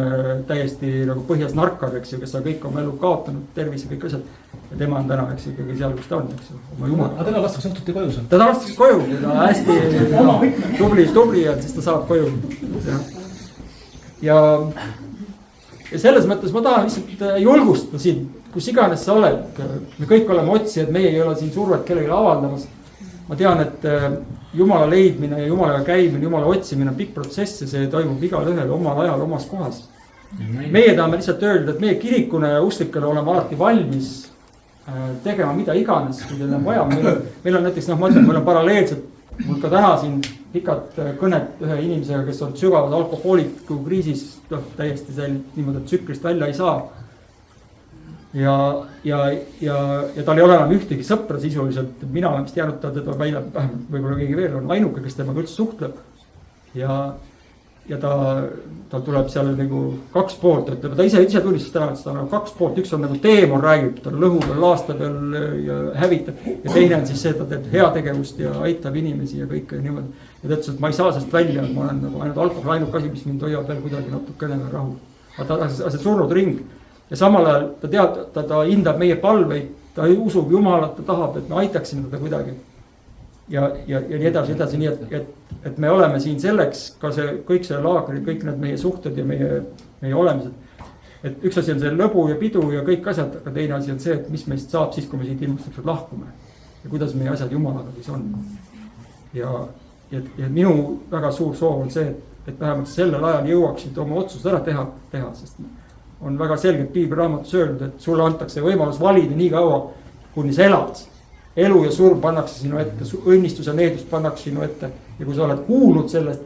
täiesti nagu põhjas narkar, eks ju, kes on kõik oma elu kaotanud, tervis ja kõik asjad. Ja tema on täna, eks ju, ikkagi seal, kus ta on, eks ju, oma jumal. Aga teda lastakse õhtuti koju seal? Teda lastakse koju, ta hästi tubli ja siis ta saab koju. Ja selles mõttes ma tahan lihtsalt julgustada siin, kus iganes sa oled. Me kõik oleme otsijad, meie ei ole siin survet kellelegi avaldamas. Ma tean, et Jumala leidmine ja Jumalaga käimine, Jumala otsimine on pikk protsess ja see toimub igal ühel omal ajal, omas kohas. Meie tahame lihtsalt öelda, et meie kirikuna ja usklikele oleme alati valmis tegema mida iganes, kui teil on vaja. Meil on näiteks, ma ütlen, meil on paralleelselt, mul ka täna siin pikad kõnet ühe inimesega, kes on sügavad alkohooliku kriisis, täiesti niimoodi tsüklist välja ei saa. ja tal ei ole enam ühtegi sõpra sisuliselt, mina olen vist jäänud teda välja, vähemalt võib-olla keegi veel on ainuke, kes temaga üldse suhtleb. Ja tal tuleb seal nagu 2 poolt, ütleb, ta ise tunnistas täna, et seda on 2 poolt, üks on nagu teemon räägib, ta lõhub ja laastab ja hävitab. Ja teine on siis see, et ta teeb heategevust ja aitab inimesi ja kõike niimoodi. Ja ta ütles, et ma ei saa sellest välja, ma olen nagu ainult alkohol, ainuke asi, mis mind hoiab veel kuidagi natukene veel rahul. Aga see surnud ring. Ja samal ajal ta teab, ta hindab meie palveid, ta usub Jumalat, ta tahab, et me aitaksime teda kuidagi. Ja nii edasi, nii et me oleme siin selleks, ka see kõik see laagrid, kõik need meie suhted ja meie olemised. Et üks asi on see lõbu ja pidu ja kõik asjad, aga teine asi on see, et mis meist saab siis, kui me siit ilmselt lahkume. Ja kuidas meie asjad Jumalaga siis on. Ja minu väga suur soov on see, et vähemalt sellel ajal jõuaksid oma otsust ära teha, sest on väga selgelt piibelraamatus öelnud, et sulle antakse võimalus valida nii kaua, kuni sa elad. Elu ja surm pannakse sinu ette, õnnistus ja needus pannakse sinu ette. Ja kui sa oled kuulnud sellest,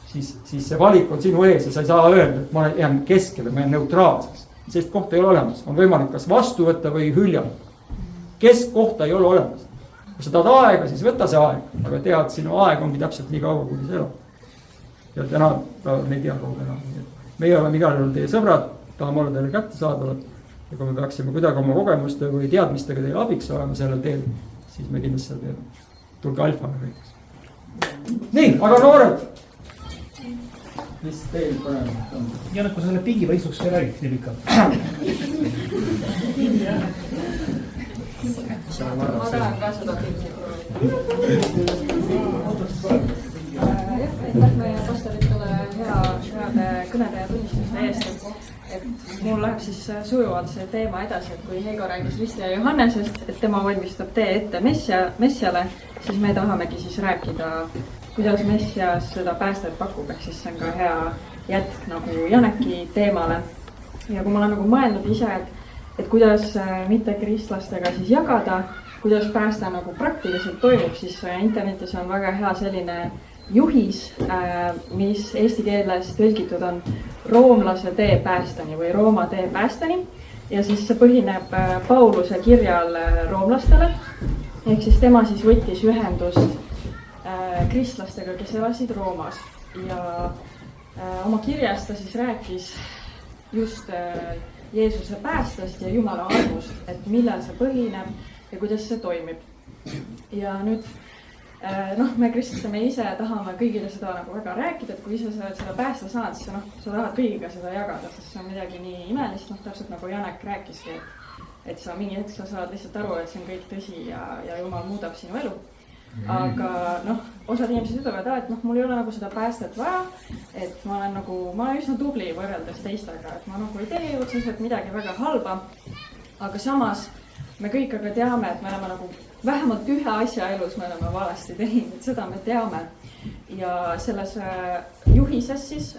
siis see valik on sinu ees ja sa ei saa öelda, et ma jään keskele, ma jään neutraalseks. Sellist kohta ei ole olemas, on võimalik kas vastu võtta või hüljata. Keskkohta ei ole olemas. Kui sa tahad aega, siis võta see aeg, aga tea, et sinu aeg ongi täpselt nii kaua, kuni sa elad. Ja täna ei tea kaua enam. Meie oleme igal juhul teie sõbrad, tahame olla teile kätte saadavad. Ja kui me peaksime kuidagi oma kogemuste või teadmistega teile abiks olema sellel teel, siis me kindlasti seal teeme. Tulge alfale kõigeks. Nii, aga noored. Mis teil paremat on? Janek, kui sa selle pingi või istuks veel äri, nii pikalt. Ma tahan ka seda pingi. Aitäh meie pastoritele heade kõnede ja tunnistuste eest, et mul läheb siis sujuvalt see teema edasi, et kui Heigo räägis Risti ja Johannesest, et tema valmistab tee ette messiale, siis me tahamegi siis rääkida, kuidas messias seda päästet pakub, ehk siis see on ka hea jätk nagu Janeki teemale. Ja kui ma olen nagu mõelnud ise, et kuidas mitte kristlastega siis jagada, kuidas päästa nagu praktiliselt toimub, siis internetis on väga hea selline juhis, mis eesti keeles tõlgitud on roomlase tee päästeni või Rooma tee päästeni. Ja siis see põhineb Pauluse kirjal roomlastele. Ehk siis tema siis võttis ühendust kristlastega, kes elasid Roomas. Ja oma kirjas ta siis rääkis just Jeesuse päästest ja Jumala armust, et millal see põhineb ja kuidas see toimib. Ja nüüd me kristlased, me ise tahame kõigile seda nagu väga rääkida, et kui ise sa oled seda päästa saanud, siis sa tahad kõigiga seda jagada, sest see on midagi nii imelist, täpselt nagu Janek rääkiski, et sa mingi hetk sa saad lihtsalt aru, et see on kõik tõsi ja Jumal muudab sinu elu. Aga osad inimesed ütlevad, et mul ei ole nagu seda päästet vaja, et ma olen üsna tubli võrreldes teistega, et ma nagu ei tee otseselt midagi väga halba, aga samas me kõik aga teame, et me oleme nagu vähemalt ühe asja elus me oleme valesti teinud, et seda me teame. Ja selles juhises siis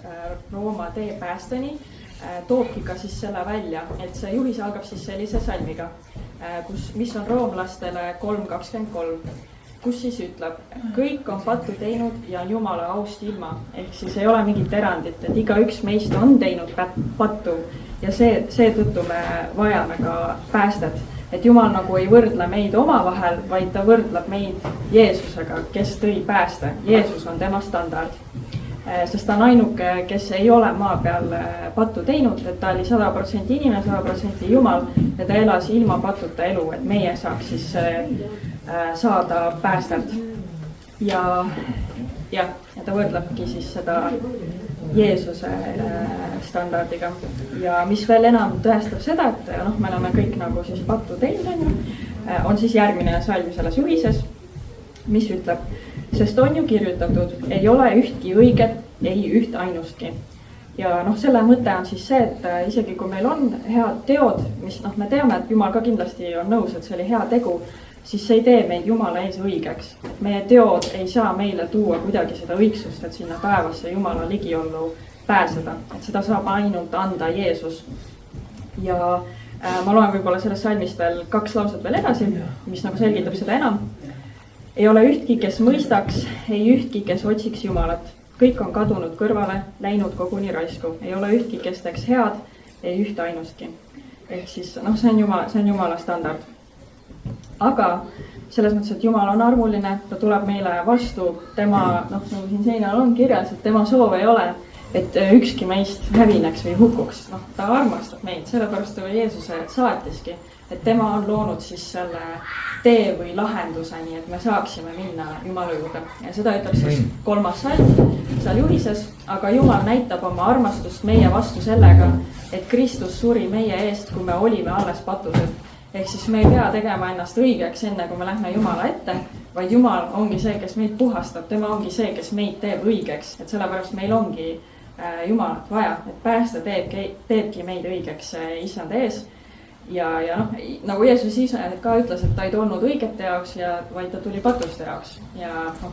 Rooma tee päästeni toobki ka siis selle välja, et see juhis algab siis sellise salmiga, mis on roomlastele 3.23, kus siis ütleb, kõik on pattu teinud ja Jumala aust ilma. Ehk siis ei ole mingit erandit, et igaüks meist on teinud pattu ja seetõttu me vajame ka päästet. Et Jumal nagu ei võrdle meid omavahel, vaid ta võrdleb meid Jeesusega, kes tõi pääste. Jeesus on tema standard. Sest ta on ainuke, kes ei ole maa peal pattu teinud, et ta oli 100% inimene, 100% Jumal ja ta elas ilma patuta elu, et meie saaks siis saada päästet. Ja ta võrdlebki siis seda Jeesuse standardiga. Ja mis veel enam tõestab seda, et me oleme kõik nagu siis pattu teinud, on siis järgmine salm selles juhises, mis ütleb, sest on ju kirjutatud, ei ole ühtki õiget, ei üht ainustki. Ja selle mõte on siis see, et isegi kui meil on head teod, mis me teame, et Jumal ka kindlasti on nõus, et see oli hea tegu, siis see ei tee meid Jumala ees õigeks. Meie teod ei saa meile tuua kuidagi seda õigsust, et sinna päevasse Jumala ligiollu pääseda. Et seda saab ainult anda Jeesus. Ja ma loen võib-olla sellest salmist veel 2 lauset veel edasi, mis nagu selgitab seda enam. Ei ole ühtki, kes mõistaks, ei ühtki, kes otsiks Jumalat. Kõik on kadunud kõrvale, läinud koguni raisku. Ei ole ühtki, kes teeks head, ei ühte ainustki. ehk siis noh, see on Jumala standard. aga selles mõttes, et Jumal on armuline, ta tuleb meile vastu, tema noh, nagu siin seinal on kirjas, et tema soov ei ole, et ükski meist hävineks või hukkuks. noh, ta armastab meid, sellepärast ta Jeesuse saatiski, et tema on loonud siis selle tee või lahenduse, nii et me saaksime minna Jumala juurde. ja seda ütleb siis 3. salm seal juhises, aga Jumal näitab oma armastust meie vastu sellega, et Kristus suri meie eest, kui me olime alles patused. ehk siis me ei pea tegema ennast õigeks enne, kui me lähme Jumala ette, vaid Jumal ongi see, kes meid puhastab, tema ongi see, kes meid teeb õigeks, et sellepärast meil ongi Jumalat vaja, et päästa teebki meid õigeks issand ees. ja noh, nagu Jeesus ise ka ütles, et ta ei tulnud õigete jaoks, vaid ta tuli patuste jaoks ja noh,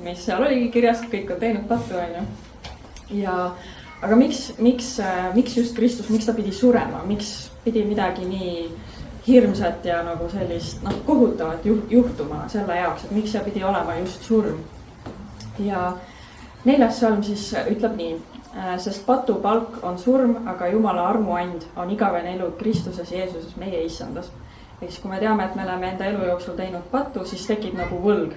mis seal oligi kirjas, kõik on teinud pattu, on ju. Aga miks just Kristus, miks ta pidi surema, miks pidi midagi nii hirmsat ja nagu sellist noh, kohutavat juhtuma selle jaoks, et miks see pidi olema just surm. ja 4. salm siis ütleb nii, sest patu palk on surm, aga Jumala armuand on igavene elu Kristuses Jeesuses meie issandas. ehk siis kui me teame, et me oleme enda elu jooksul teinud pattu, siis tekib nagu võlg.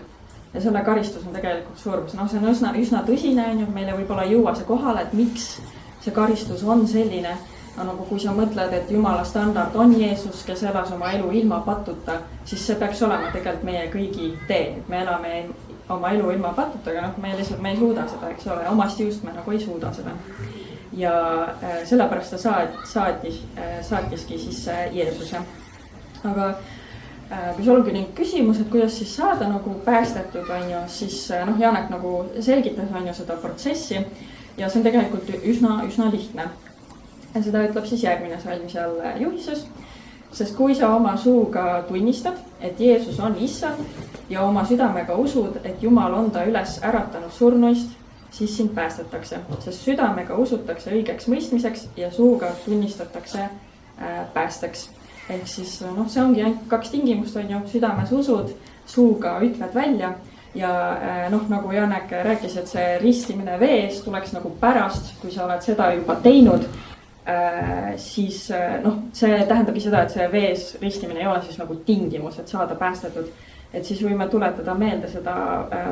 ja selle karistus on tegelikult surm. noh, see on üsna tõsine, on ju, meile võib-olla ei jõua see kohale, et miks see karistus on selline. nagu kui sa mõtled, et Jumala standard on Jeesus, kes elas oma elu ilma patuta, siis see peaks olema tegelikult meie kõigi tee. me elame oma elu ilma patuta, aga noh, me ei suuda seda, eks ole, omast jõust me nagu ei suuda seda. ja sellepärast ta saatiski siis Jeesuse. aga kui sul ongi nüüd küsimus, et kuidas siis saada nagu päästetud, on ju, siis noh, Janek nagu selgitas, on ju, seda protsessi ja see on tegelikult üsna lihtne. ja seda ütleb siis järgmine salm seal juhises. sest kui sa oma suuga tunnistad, et Jeesus on issand ja oma südamega usud, et Jumal on ta üles äratanud surnuist, siis sind päästetakse. sest südamega usutakse õigeks mõistmiseks ja suuga tunnistatakse päästeks. ehk siis noh, see ongi ainult 2 tingimust, on ju, südames usud, suuga ütled välja ja noh, nagu Janek rääkis, et see ristimine vees tuleks nagu pärast, kui sa oled seda juba teinud. Siis noh, see tähendabki seda, et see vees ristimine ei ole siis nagu tingimus, et saada päästetud. et siis võime tuletada meelde seda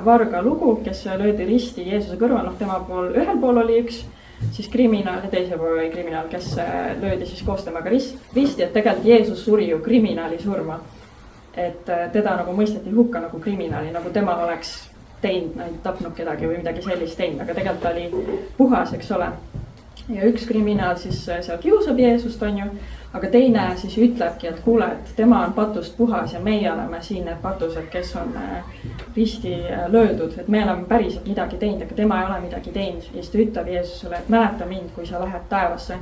varga lugu, kes löödi risti Jeesuse kõrval, noh tema pool, ühel pool oli üks siis kriminaal ja teisel pool oli kriminaal, kes löödi siis koos temaga risti, et tegelikult Jeesus suri ju kriminaali surma. et teda nagu mõisteti hukka nagu kriminaali, nagu tema oleks teinud, tapnud kedagi või midagi sellist teinud, aga tegelikult ta oli puhas, eks ole. ja üks kriminaal siis seal kiusab Jeesust, on ju, aga teine siis ütlebki, et kuule, et tema on patust puhas ja meie oleme siin need patused, kes on risti löödud, et me oleme päriselt midagi teinud, aga tema ei ole midagi teinud. ja siis ta ütleb Jeesusele, et mäleta mind, kui sa lähed taevasse.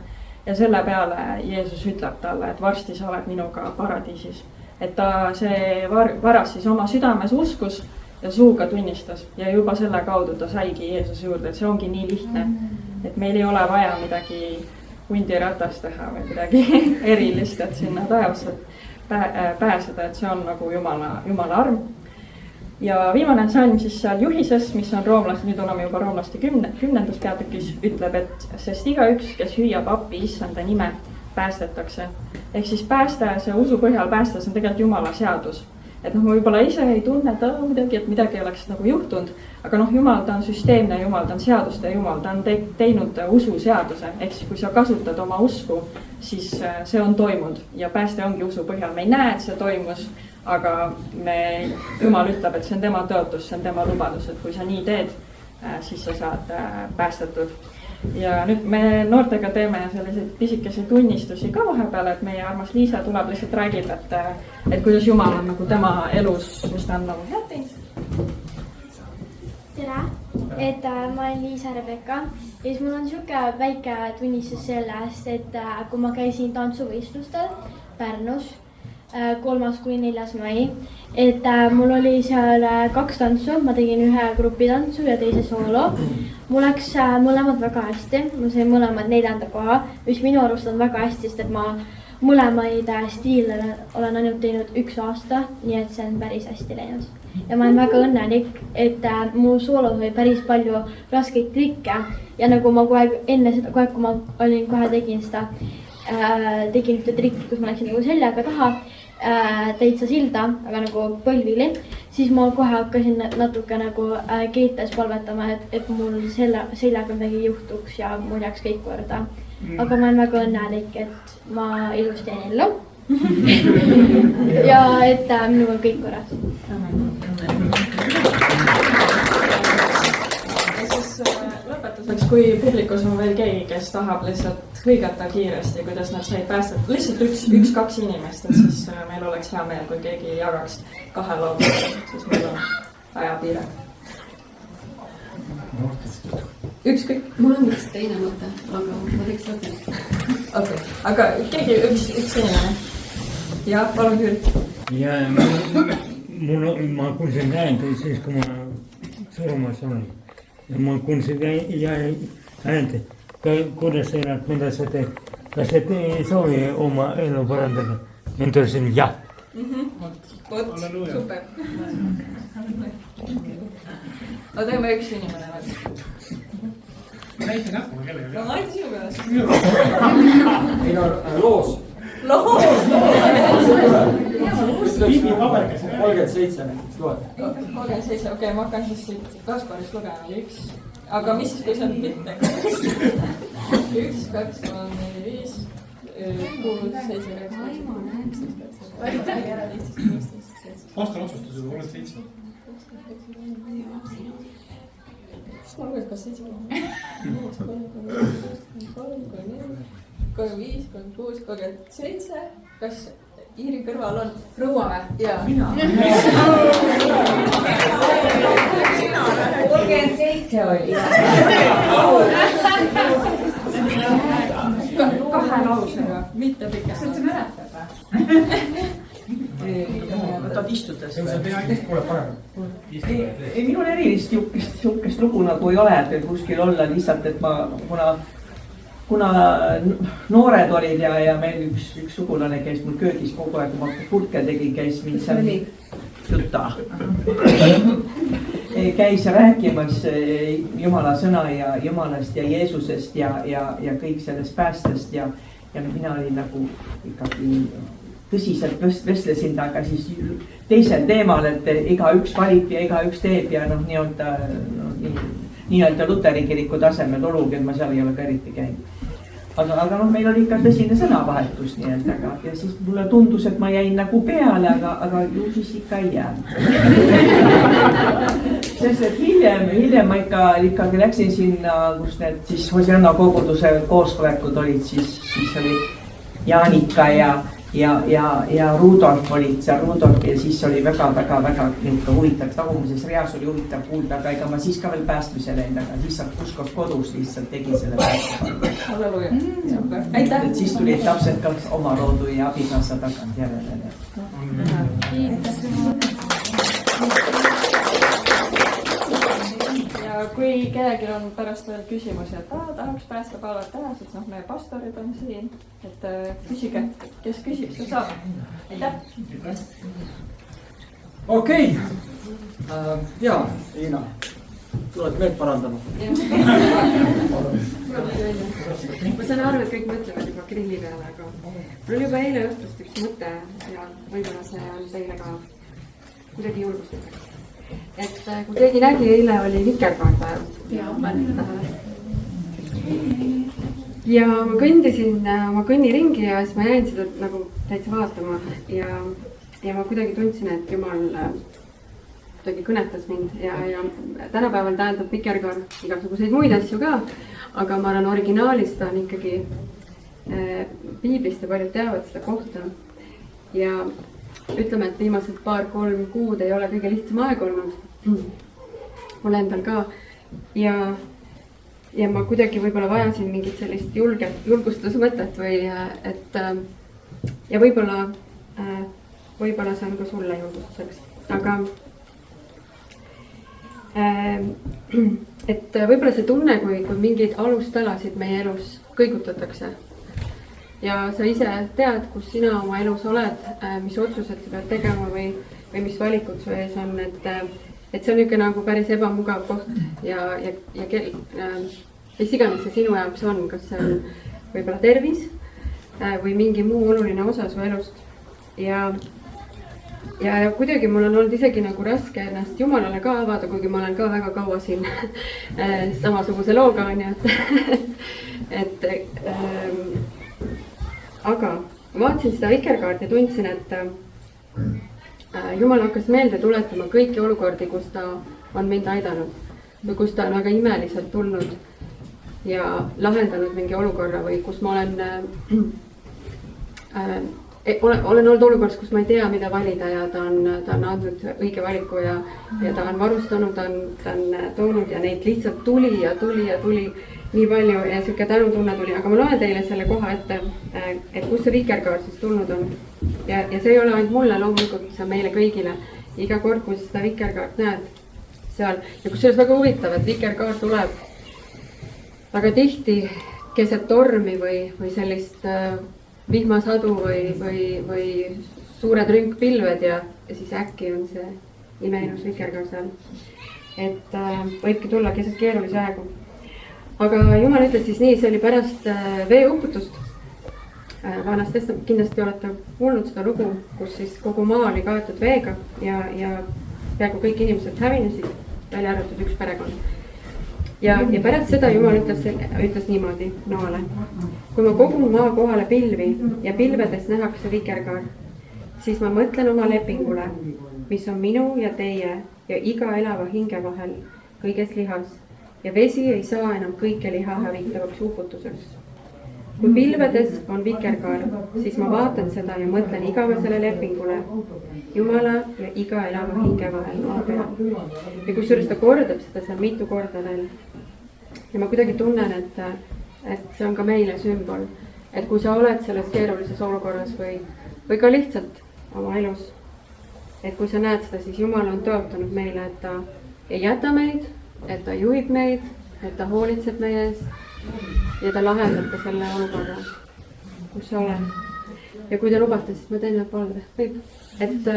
ja selle peale Jeesus ütleb talle, et varsti sa oled minuga paradiisis. et ta, see varas siis oma südames uskus ja suuga tunnistas ja juba selle kaudu ta saigi Jeesuse juurde, et see ongi nii lihtne. et meil ei ole vaja midagi hundiratast teha või midagi erilist, et sinna taevasse pääseda, et see on nagu Jumala arm. ja viimane salm siis seal juhises, mis on roomlaste, nüüd oleme juba roomlaste 10. peatükis, ütleb, et sest igaüks, kes hüüab appi issanda nime, päästetakse. ehk siis pääste, see usu põhjal pääste, see on tegelikult Jumala seadus. et noh, ma võib-olla ise ei tunne midagi, et midagi oleks nagu juhtunud, aga noh, Jumal, ta on süsteemne Jumal, ta on seaduste Jumal, ta on teinud ususeaduse, ehk siis kui sa kasutad oma usku, siis see on toimunud ja pääste ongi usu põhjal. me ei näe, et see toimus, aga Jumal ütleb, et see on tema tõotus, see on tema lubadus, et kui sa nii teed, siis sa saad päästetud. ja nüüd me noortega teeme selliseid pisikesi tunnistusi ka vahepeal, et meie armas Liisa tuleb, lihtsalt räägib, et kuidas Jumal on nagu tema elus, mis ta on nagu head teinud. tere, et ma olen Liisa-Rebecca ja siis mul on sihuke väike tunnistus sellest, et kui ma käisin tantsuvõistlustel Pärnus 3.–4. mai, et mul oli seal 2 tantsu, ma tegin ühe grupitantsu ja teise soolo. Mul läks mõlemad väga hästi, ma sain mõlemad 4. koha, mis minu arust on väga hästi, sest et ma mõlemaid stiile olen ainult teinud 1 aasta, nii et see on päris hästi läinud. ja ma olen väga õnnelik, et mu soolos oli päris palju raskeid trikke ja nagu ma kogu aeg enne seda, kui ma olin, kohe tegin seda, tegin ühte trikki, kus ma läksin nagu seljaga taha täitsa silda, aga nagu põlvili, siis ma kohe hakkasin natuke nagu keetes palvetama, et mul seljaga midagi juhtuks ja mul jääks kõik korda. Aga ma olen väga õnnelik, et ma ilusti jäin ellu ja et minuga kõik korras. Lõpetuseks, kui publikus on veel keegi, kes tahab lihtsalt hõigata kiiresti, kuidas nad said päästet, lihtsalt üks-kaks inimest, et siis meil oleks hea meel, kui keegi jagaks 2 lauda, siis meil on ajapiire. Ükskõik. Mul on üks teine mõte, aga ma teeks lõpuni. Okei, aga keegi üks inimene. Ja, palun küll. Ja ma kuulsin äänt siis, kui ma surumas olen. Ja ma kuulsin äänt, kuidas sa elad, mida sa teed. Kas sa ei soovi oma elu parandada? Ma ütlesin jah. Vot, super. No teeme üks inimene veel. Näite näppuma kellega. No ma näite sinu peale. Ei no, loos. Loos! 37 näiteks loed. 37, okei, ma hakkan siis siit Kasparist lugema. 1, aga mis siis, kui see on mitte? 1, 2, 3, 4, 5, 6, 7, 8, 9, 10. Pastor otsustas juba 37. Ma lugen, kas 7, 35, 36, 37, kas Iiri kõrval on proua või? Jaa. Mina. 37 oli. 2 lausega, mitte pikemalt. Kas sa mäletad või? Võtad istudes. See on teist kuule parem. Ei, minul erilist sihukest lugu nagu ei ole, et kuskil olla lihtsalt, et ma, kuna noored olid ja meil üks sugulane käis mul köögis kogu aeg, kui ma purke tegin, käis mind seal juta. Käis rääkimas Jumala sõna ja Jumalast ja Jeesusest ja kõik sellest päästest ja mina olin nagu ikkagi tõsiselt vestlesin temaga siis teisel teemal, et igaüks valib ja igaüks teeb ja noh, nii-öelda Luteri kiriku tasemel olugi, et ma seal ei ole ka eriti käinud. Aga noh, meil oli ikka tõsine sõnavahetus nii-öelda ja siis mulle tundus, et ma jäin nagu peale, aga ju siis ikka ei jäänud. Sest et hiljem ma ikkagi läksin sinna, kus need siis Hosianna koguduse koosolekud olid, siis oli Jaanika ja Rudolf olid seal, Rudolf ja siis oli väga huvitav, tagumises reas oli huvitav kuulda, aga ega ma siis ka veel päästmise läinud, aga lihtsalt Puskov kodus lihtsalt tegi selle päästmise. Halleluja, super, aitäh! Siis tulid lapsed ka oma roodu ja abikaasa tagant järele. Ja kui kellelgi on pärast veel küsimusi, et tahaks päästa palvet teha, siis noh, meie pastorid on siin, et küsige, kes küsib, see saab. Aitäh! Okei. Jaa, Liina, tuled meelt parandama. Ma saan aru, et kõik mõtlevad juba grilli peale, aga mul on juba eile õhtust üks mõte ja võib-olla see on teile ka kuidagi julgustuseks. Et kui keegi nägi, eile oli vikerkaarpäev. Ja ma kõndisin oma kõnniringi ja siis ma jäin seda nagu täitsa vaatama ja ma kuidagi tundsin, et Jumal kuidagi kõnetas mind ja tänapäeval tähendab vikerkaar igasuguseid muid asju ka, aga ma arvan, originaalis ta on ikkagi piiblist ja paljud teavad seda kohta ja ütleme, et viimased 2-3 kuud ei ole kõige lihtsam aeg olnud mul endal ka ja ma kuidagi võib-olla vajasin mingit sellist julgustusmõtet või et ja võib-olla see on ka sulle julgustuseks, aga et võib-olla see tunne, kui mingeid alustalasid meie elus kõigutatakse ja sa ise tead, kus sina oma elus oled, mis otsused sa pead tegema või mis valikud su ees on, et see on niisugune nagu päris ebamugav koht ja mis iganes see sinu jaoks on, kas see on võib-olla tervis, või mingi muu oluline osa su elust. ja kuidagi mul on olnud isegi nagu raske ennast Jumalale ka avada, kuigi ma olen ka väga kaua siin samasuguse looga on ju, et aga ma vaatasin seda vikerkaarti ja tundsin, et Jumal hakkas meelde tuletama kõiki olukordi, kus ta on mind aidanud või kus ta on väga imeliselt tulnud ja lahendanud mingi olukorra või kus ma olen olnud olukorras, kus ma ei tea, mida valida ja ta on andnud õige valiku ja ta on varustanud, ta on toonud ja neid lihtsalt tuli ja tuli nii palju ja sihuke tänutunne tuli, aga ma loen teile selle koha ette, et kus see vikerkaart siis tulnud on. ja see ei ole ainult mulle, loomulikult see on meile kõigile. iga kord, kui sa seda vikerkaart näed seal ja kusjuures väga huvitav, et vikerkaart tuleb väga tihti keset tormi või sellist vihmasadu või suured rünkpilved ja siis äkki on see imeilus vikerkaar seal. et võibki tulla keset keerulisi aegu. aga Jumal ütles siis nii, see oli pärast veeuputust. Vanas Testamentis kindlasti olete kuulnud seda lugu, kus siis kogu maa oli kaetud veega ja peaaegu kõik inimesed hävinesid, välja arvatud üks perekond. ja pärast seda Jumal ütles niimoodi Noale: kui ma kogun maa kohale pilvi ja pilvedes nähakse vikerkaar, siis ma mõtlen oma lepingule, mis on minu ja teie ja iga elava hinge vahel kõiges lihas ja vesi ei saa enam kõike liha hävitavaks uputuseks. kui pilvedes on vikerkaar, siis ma vaatan seda ja mõtlen igavesele lepingule Jumala ja iga elava hinge vahel maa peal. ja kusjuures ta kordab seda seal mitu korda veel. ja ma kuidagi tunnen, et see on ka meile sümbol, et kui sa oled selles keerulises olukorras või ka lihtsalt oma elus, et kui sa näed seda, siis Jumal on tõotanud meile, et ta ei jäta meid, et ta juhib meid, et ta hoolitseb meie eest ja ta lahendab ka selle olukorra, kus sa oled. ja kui te lubate, siis ma teen ühe palve, võib, et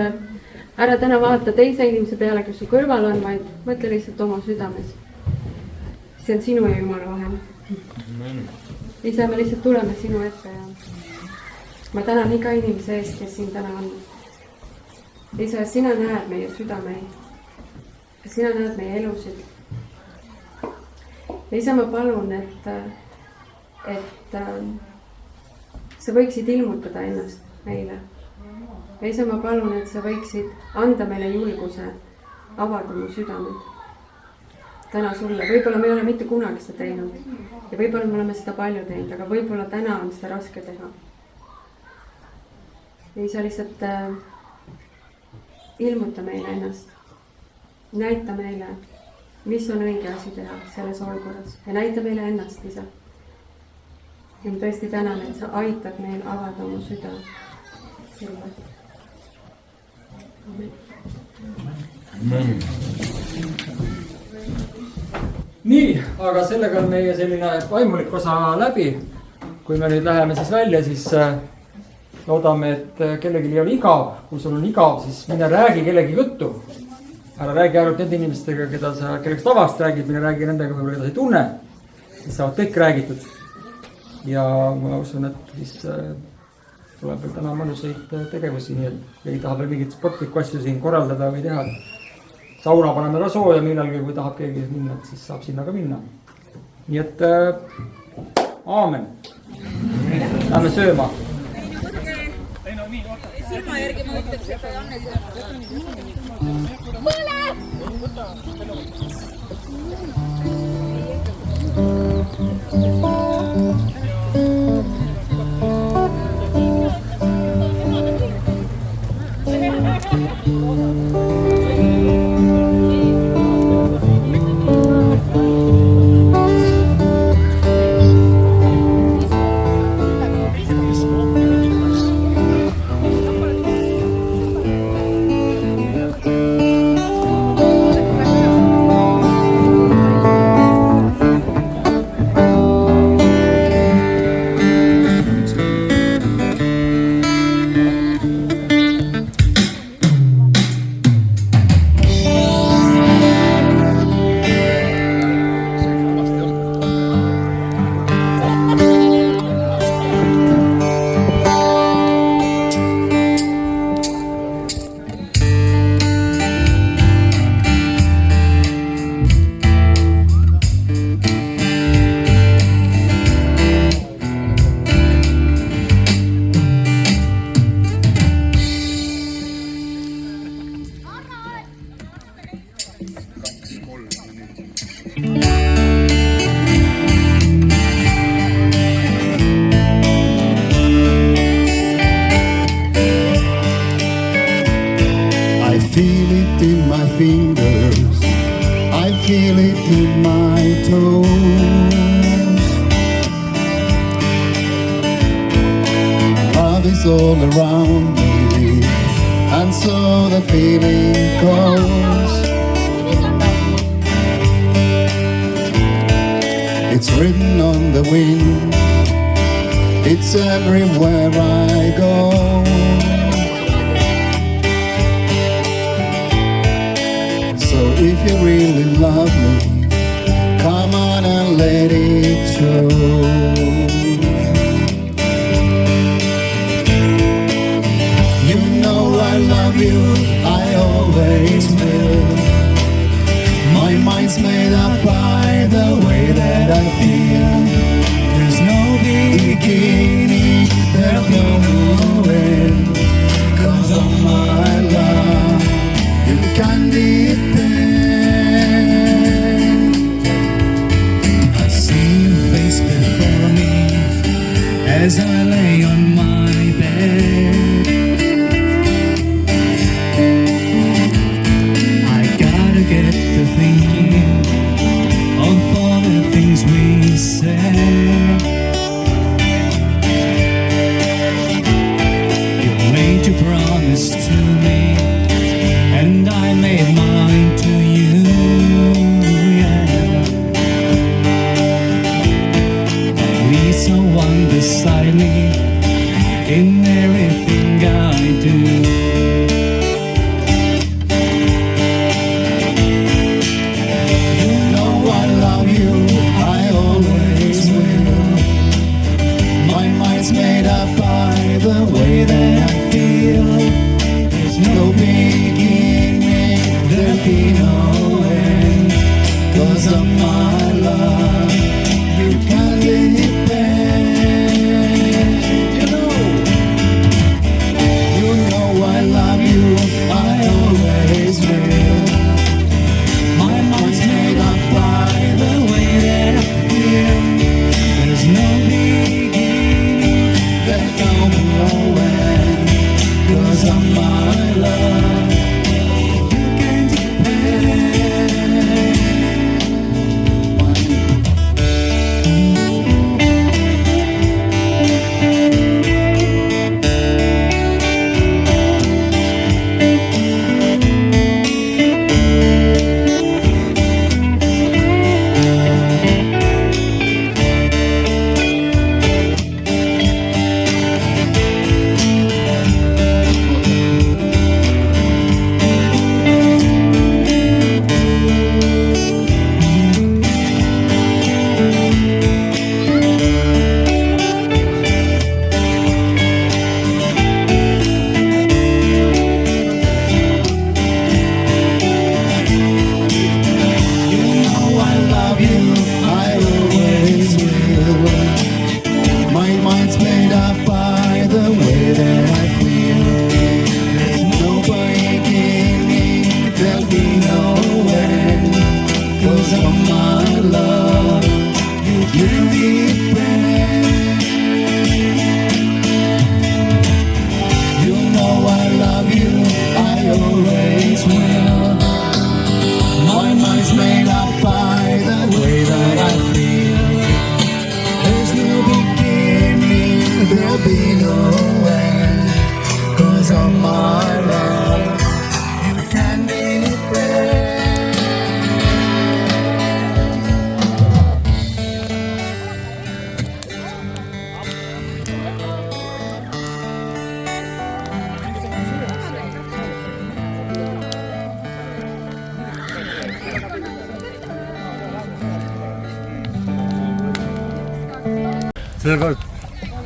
ära täna vaata teise inimese peale, kes su kõrval on, vaid mõtle lihtsalt oma südames. see on sinu ja Jumala vahel. ise me lihtsalt tuleme sinu ette ja ma tänan iga inimese eest, kes siin täna on. isa, sina näed meie südameid, sina näed meie elusid. ja isa, ma palun, et sa võiksid ilmutada ennast meile. ja isa, ma palun, et sa võiksid anda meile julguse avada mu südamed täna sulle. võib-olla me ei ole mitte kunagi seda teinud ja võib-olla me oleme seda palju teinud, aga võib-olla täna on seda raske teha. ja isa, lihtsalt ilmuta meile ennast, näita meile, mis on õige asi teha selles olukorras ja näita meile ennast, isa. ja ma tõesti tänan, et sa aitad meil avada oma süda. nii, aga sellega on meie selline vaimulik osa läbi. kui me nüüd läheme siis välja, siis loodame, et kellelgi ei ole igav. kui sul on igav, siis mine räägi kellegi juttu. ära räägi ainult nende inimestega, kelleks tavaliselt räägid, mine räägi nendega, keda sa ei tunne. siis saavad kõik räägitud. ja ma usun, et siis tuleb veel täna mõnusaid tegevusi, nii et keegi tahab veel mingeid sportlikku asju siin korraldada või teha. sauna paneme ka sooja millalgi, kui tahab keegi minna, siis saab sinna ka minna. nii et aamen. Lähme sööma. silma järgi ma ütleks, et Janne I feel it in my fingers, I feel it in my toes. Love is all around me, and so the feeling goes. It's written on the wind, it's everywhere I go. So if you really love me, come on and let it show. You know I love you, I always will. My mind's made up by the way that I feel. There's no beginning, there'll be no end. 'Cause of my love, you can depend. I see your face before me as I lay on my bed. I gotta get to thinking of all the things we said. You made your promise to me, and I made mine to you, yeah. I need someone beside me in everything I do. You know I love you, I always will. My mind's made up by the way that I feel. There's no beginning, there'll be no end. 'Cause of my love, you can depend. You know I love you, I always will. My mind's made up by the way that I feel. There's no beginning, there's no end. 'Cause of my love, you can depend.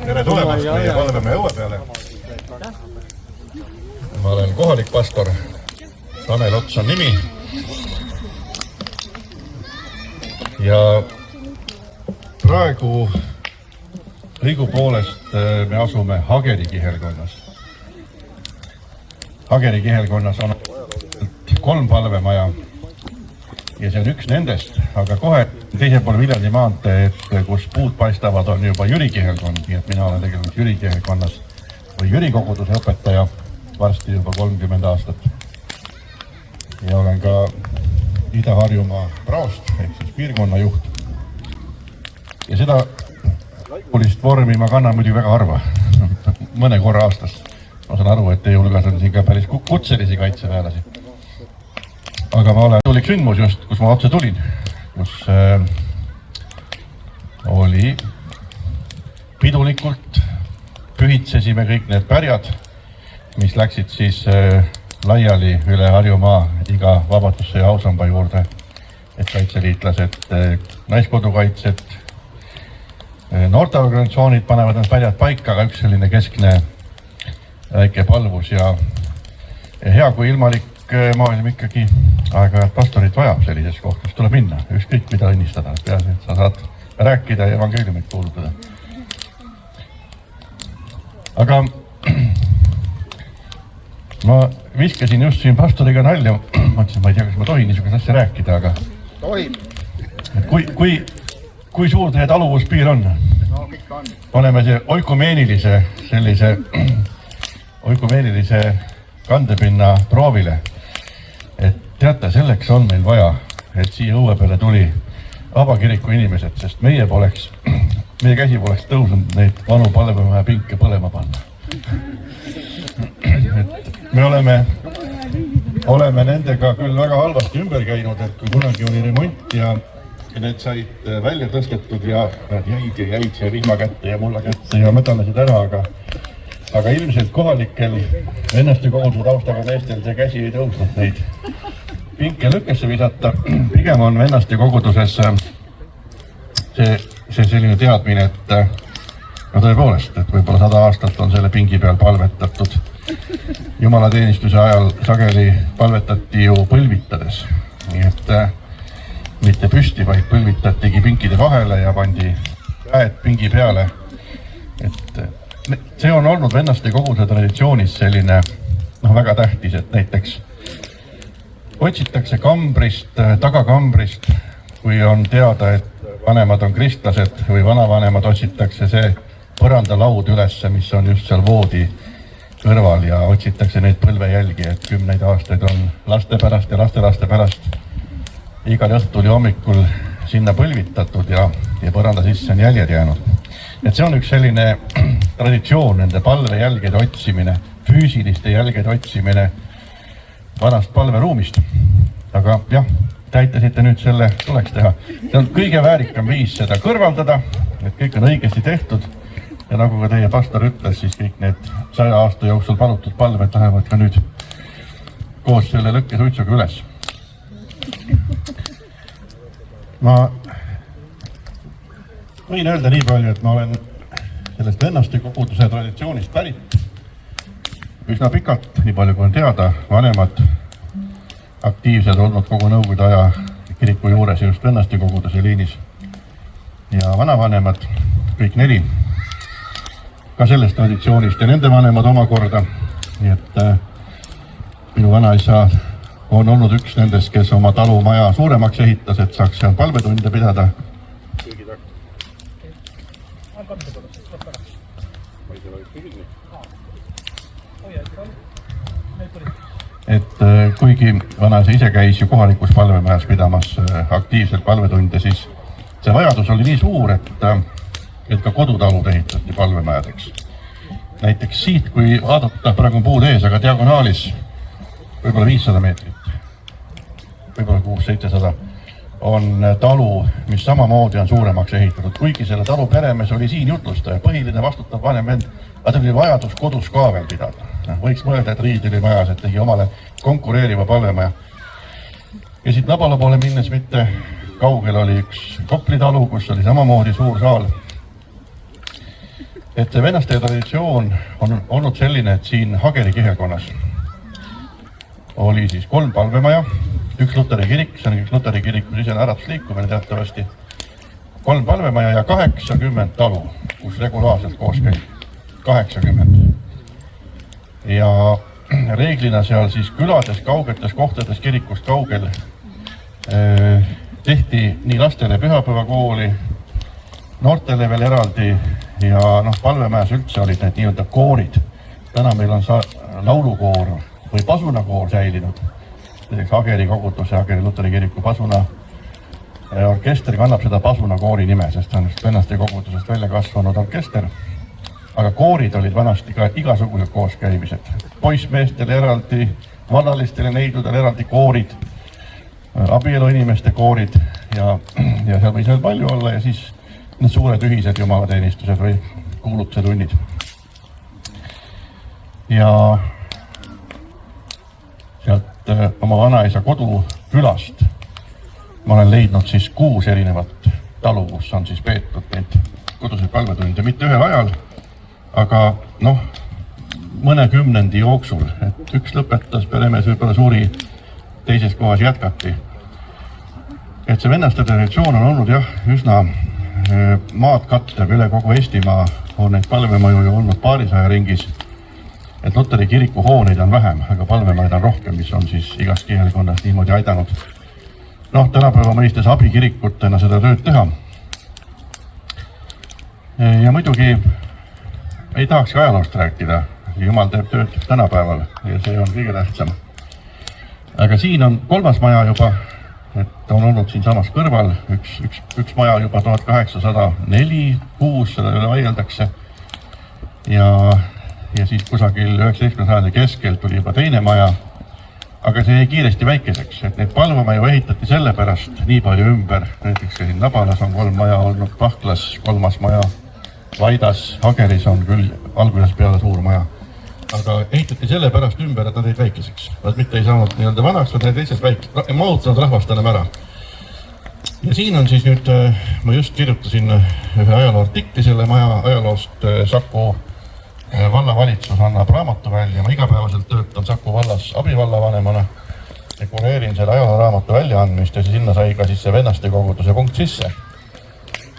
tere tulemast meie Valvemäe õue peale. Ma olen kohalik pastor, Tanel Ots on nimi. Ja praegu õigupoolest me asume Hageri kihelkonnas. Hageri kihelkonnas on 3 palvemaja. ja see on üks nendest, aga kohe teisel pool Viljandi maanteed, kus puud paistavad, on juba Jüri kihelkond, nii et mina olen tegelikult Jüri kihelkonnas või Jüri koguduse õpetaja varsti juba 30 aastat. Ja olen ka Ida-Harjumaa praost ehk siis piirkonna juht. Ja seda laipulist vormi ma kannan muidugi väga harva, mõne korra aastas. Ma saan aru, et teie hulgas on siin ka päris kutselisi kaitseväelasi. Aga ma olen tulik sündmus just, kus ma otse tulin, kus oli pidulikult, pühitsesime kõik need pärjad, mis läksid siis laiali üle Harjumaa iga vabadussõja ausamba juurde, et kaitseliitlased, naiskodukaitsed, noorteorganisatsioonid panevad need pärjad paika, aga üks selline keskne väike palvus ja hea kui ilmalik maailm ikkagi aeg-ajalt pastorit vajab sellises kohtas, tuleb minna, ükskõik mida õnnistada, peale, et sa saad rääkida ja evangeeliumit kuulutada. Aga ma viskasin just siin pastoriga nalja, ma ütlesin, ma ei tea, kas ma tohin niisugust asja rääkida, aga kui suur teie taluvuspiir on? No, kõik on. Oleme see oikumeenilise kandepinna proovile. Et teate, selleks on meil vaja, et siia õue peale tuli Vabakiriku inimesed, sest meie käsi poleks tõusnud neid vanu palvemäe pinke põlema panna. Et me oleme nendega küll väga halvasti ümber käinud, et kui kunagi oli remont ja need said välja tõstetud ja jäid siia vihma kätte ja mulla kätte ja mädanesid ära, aga ilmselt kohalikel vennaste koguduse taustaga meestel see käsi ei tõusnud neid pinke lükkesse visata. Pigem on vennaste koguduses see selline teadmine, et no tõepoolest, et võib-olla 100 aastat on selle pingi peal palvetatud. Jumalateenistuse ajal sageli palvetati ju põlvitades, nii et mitte püsti, vaid põlvitatigi pinkide vahele ja pandi käed pingi peale. Et see on olnud vennaste koguduse traditsioonis selline väga tähtis, et näiteks otsitakse kambrist, tagakambrist, kui on teada, et vanemad on kristlased või vanavanemad, otsitakse see põrandalaud ülesse, mis on just seal voodi kõrval ja otsitakse neid põlvejälgi, et 10 aastaid on laste pärast ja lastelaste pärast igal õhtul ja hommikul sinna põlvitatud ja põranda sisse on jäljed jäänud. Et see on üks selline traditsioon, nende palvejälgede otsimine, füüsiliste jälgede otsimine vanast palveruumist. Aga jah, täitasite nüüd selle, tuleks teha. See on kõige väärikam viis seda kõrvaldada, et kõik on õigesti tehtud. Ja nagu ka teie pastor ütles, siis kõik need 100 aasta jooksul palutud palved lähevad ka nüüd koos selle lõkkesuitsuga üles. Ma võin öelda nii palju, et ma olen sellest vennaste koguduse traditsioonist pärit üsna pikalt, nii palju kui on teada, vanemad aktiivsed olnud kogu nõukogude aja kiriku juures just vennaste koguduse liinis ja vanavanemad, kõik 4 ka sellest traditsioonist ja nende vanemad omakorda, nii et minu vanaisa on olnud üks nendest, kes oma talumaja suuremaks ehitas, et saaks seal palvetunde pidada. Et kuigi vanaisa ise käis ju kohalikus palvemajas pidamas aktiivselt palvetunde, siis see vajadus oli nii suur, et ka kodutalud ehitati palvemajadeks. Näiteks siit, kui vaadata, praegu on puud ees, aga diagonaalis võib-olla 500 meetrit, võib-olla 600-700, on talu, mis samamoodi on suuremaks ehitatud, kuigi selle talu peremees oli siin jutlustaja, põhiline vastutav vanem vend, aga tal oli vajadus kodus ka veel pidada. Võiks mõelda, et Riideli majas, et tegi omale konkureeriva palvemaja. Ja siit Nabala poole minnes mitte kaugel oli üks Kopli talu, kus oli samamoodi suur saal. Et see vennaste traditsioon on olnud selline, et siin Hageri kihelkonnas oli siis 3 palvemaja, 1 luteri kirik, see on üks luteri kirik, kus ise on äratusliikumine teatavasti, 3 palvemaja ja 80 talu, kus regulaarselt koos käib, 80. Ja reeglina seal siis külades, kaugetes kohtades kirikust kaugel tehti nii lastele pühapäevakooli, noortele veel eraldi ja Palvemäes üldse olid need nii-öelda koorid. Täna meil on laulukoor või pasunakoor säilinud. Näiteks Ageri koguduse, Ageri Luteri kiriku pasuna orkester kannab seda pasunakoori nime, sest on Vennaste kogudusest välja kasvanud orkester. Aga koorid olid vanasti ka igasugused kooskäimised. Poissmeestele eraldi, vallalistele neidudele eraldi koorid, abielu inimeste koorid ja seal võis veel palju olla ja siis need suured ühised jumalateenistused või kuulutuse tunnid. Ja sealt oma vanaisa kodukülast ma olen leidnud siis 6 erinevat talu, kus on siis peetud neid koduseid palvetunde, mitte ühel ajal, aga mõne kümnendi jooksul, et üks lõpetas, peremees võib-olla suri, teises kohas jätkati. Et see vennaste traditsioon on olnud üsna maad kattev üle kogu Eestimaa, on neid palvemaju ju olnud paarisaja ringis, et Luteri kiriku hooneid on vähem, aga palvemaid on rohkem, mis on siis igas kihelkonnas niimoodi aidanud. Tänapäeva mõistes abikirikutena seda tööd teha. Ja muidugi ei tahaks ka ajaloost rääkida. Jumal teeb tööd tänapäeval ja see on kõige tähtsam. Aga siin on 3. maja juba, et on olnud siin samas kõrval üks maja juba 1804-6, selle üle vaieldakse. Ja siis kusagil 19. sajandi keskel tuli juba teine maja. Aga see jäi kiiresti väikeseks, et neid palvemaju ehitati sellepärast nii palju ümber. Näiteks ka siin Labalas on 3 maja olnud, Pahklas 3. maja, Vaidas, Hageris on küll alguses peale suur maja. Aga ehitati sellepärast ümber, et nad jäid väikeseks. Nad mitte ei saanud nii-öelda vanaks, vaid need lihtsalt väikeseks. Mahutanud rahvast enam ära. Ja siin on siis nüüd, ma just kirjutasin ühe ajaloo artikli selle maja ajaloost. Saku vallavalitsus annab raamatu välja. Ma igapäevaselt töötan Saku vallas abivallavanemana ja kureerin selle ajalooraamatu väljaandmist ja sinna sai ka siis see Vennaste koguduse punkt sisse.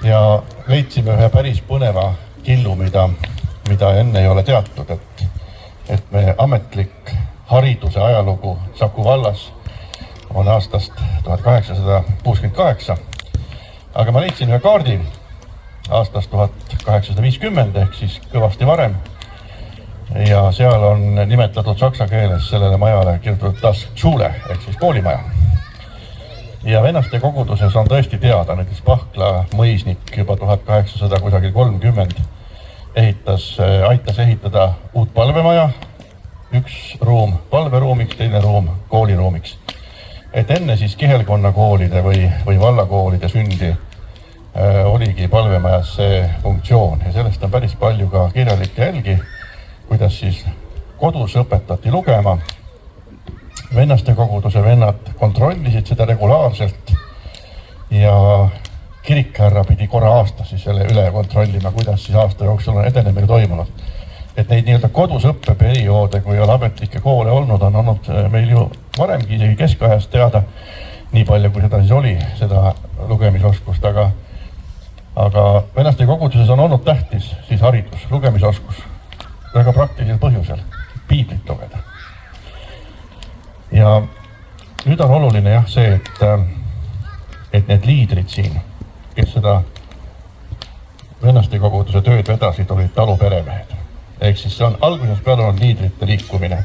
Ja leidsime ühe päris põneva killu, mida enne ei ole teatud, et me ametlik hariduse ajalugu Saku vallas on aastast 1868. Aga ma leidsin ühe kaardi aastast 1850 ehk siis kõvasti varem. Ja seal on nimetatud saksa keeles sellele majale kirjutatud das Schule ehk siis koolimaja. Ja Vennaste koguduses on tõesti teada, näiteks Pahkla mõisnik juba 1830 aitas ehitada uut palvemaja, üks ruum palveruumiks, teine ruum kooliruumiks. Et enne siis kihelkonna koolide või vallakoolide sündi oligi palvemajas see funktsioon ja sellest on päris palju ka kirjalikke jälgi, kuidas siis kodus õpetati lugema. Vennaste koguduse vennad kontrollisid seda regulaarselt ja kirikhärra pidi korra aastas siis selle üle kontrollima, kuidas siis aasta jooksul on edenemine toimunud. Et neid nii-öelda kodus õppeperioode, kui ei ole ametlikke koole olnud, on olnud meil ju varemgi isegi keskajast teada, nii palju kui seda siis oli, seda lugemisoskust, aga Vennaste koguduses on olnud tähtis siis haridus, lugemisoskus väga praktilisel põhjusel, piiblit lugeda. Ja nüüd on oluline see, et need liidrid siin, kes seda Vennaste koguduse tööd vedasid, olid taluperemehed. Ehk siis see on algusest peale on liidrite liikumine.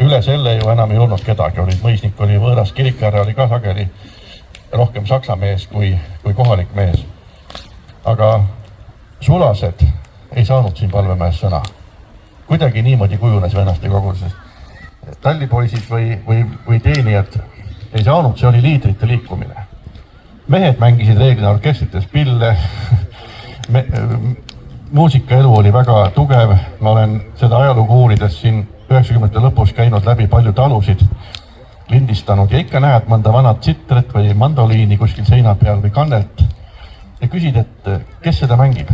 Üle selle ju enam ei olnud kedagi, mõisnik oli võõras, kirikhärra oli ka sageli rohkem saksa mees kui kohalik mees. Aga sulased ei saanud siin palvemäes sõna. Kuidagi niimoodi kujunes Vennaste koguduses. Tallipoisid või teenijad ei saanud, see oli liidrite liikumine. Mehed mängisid reeglina orkestrites pille, muusikaelu oli väga tugev, ma olen seda ajalugu uurides siin 90. lõpus käinud läbi palju talusid, lindistanud ja ikka näed mõnda vanad tsitret või mandoliini kuskil seina peal või kannelt ja küsid, et kes seda mängib?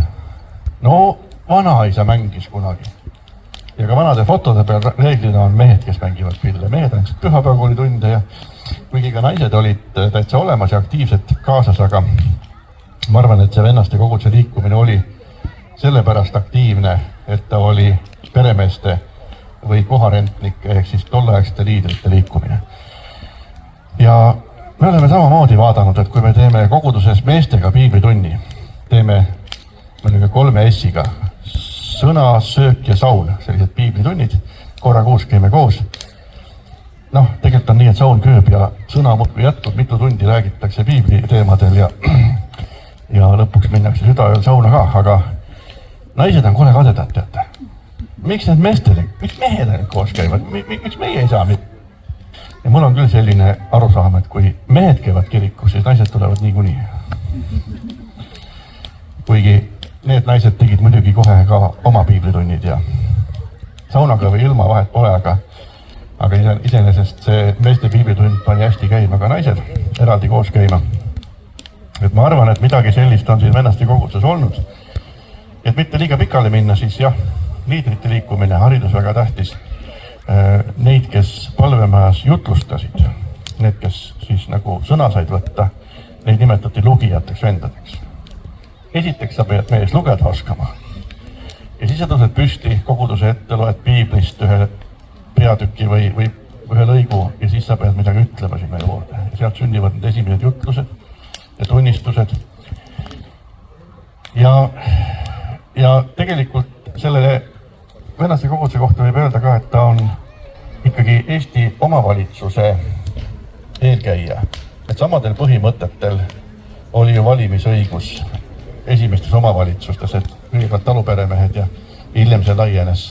No vanaisa mängis kunagi. Ja ka vanade fotode peal reeglina on mehed, kes mängivad pille. Mehed on pühapäevakoolitunde ja kuigi ka naised olid täitsa olemas ja aktiivselt kaasas, aga ma arvan, et see Vennaste koguduse liikumine oli sellepärast aktiivne, et ta oli peremeeste või koharentnike ehk siis tolleaegsete liidrite liikumine. Ja me oleme samamoodi vaadanud, et kui me teeme koguduses meestega piiblitunni, teeme muidugi 3 S-iga, sõna, söök ja saun, sellised piiblitunnid, korra kuus käime koos. Noh, tegelikult on nii, et saun kööb ja sõna muudkui jätkub, mitu tundi räägitakse piibli teemadel ja lõpuks minnakse südaööl sauna ka, aga naised on kole kadedad, teate. Miks need miks mehed koos käivad, miks meie ei saa? Ja mul on küll selline arusaam, et kui mehed käivad kirikus, siis naised tulevad niikuinii. Kuigi need naised tegid muidugi kohe ka oma piiblitunnid ja saunaga või ilma vahet pole, aga iseenesest see meeste piiblitund pani hästi käima ka naised, eraldi koos käima. Et ma arvan, et midagi sellist on siin Vennaste koguduses olnud. Et mitte liiga pikale minna, siis jah, liidrite liikumine, haridus väga tähtis. Neid, kes palvemajas jutlustasid, need, kes siis nagu sõna said võtta, neid nimetati lugijateks vendadeks. Esiteks sa pead mees lugeda oskama. Ja siis sa tõused püsti koguduse ette, loed piiblist ühe peatüki või ühe lõigu ja siis sa pead midagi ütlema sinna juurde. Ja sealt sünnivad need esimesed jutlused ja tunnistused. Ja tegelikult sellele Vennaste koguduse kohta võib öelda ka, et ta on ikkagi Eesti omavalitsuse eelkäija. Et samadel põhimõtetel oli ju valimisõigus esimestes omavalitsustes, et kõigepealt taluperemehed ja hiljem see laienes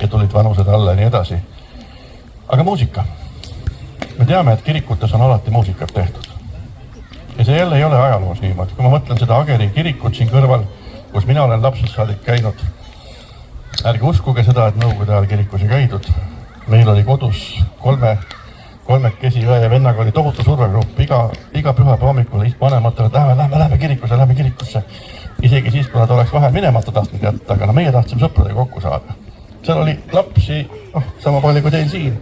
ja tulid vanused alla ja nii edasi. Aga muusika. Me teame, et kirikutes on alati muusikat tehtud. Ja see jälle ei ole ajaloos niimoodi. Kui ma mõtlen seda Ageri kirikut siin kõrval, kus mina olen lapsest saadik käinud, ärge uskuge seda, et nõukogude ajal kirikus ei käidud. Meil oli kodus kolmekesi õe ja vennaga oli tohutu survegrupp. Iga pühapäeva hommikul vanematele, lähme kirikusse. Isegi siis, kui nad oleks vahel minemata tahtnud jätta, aga meie tahtsime sõpradega kokku saada. Seal oli lapsi, sama palju kui teil siin,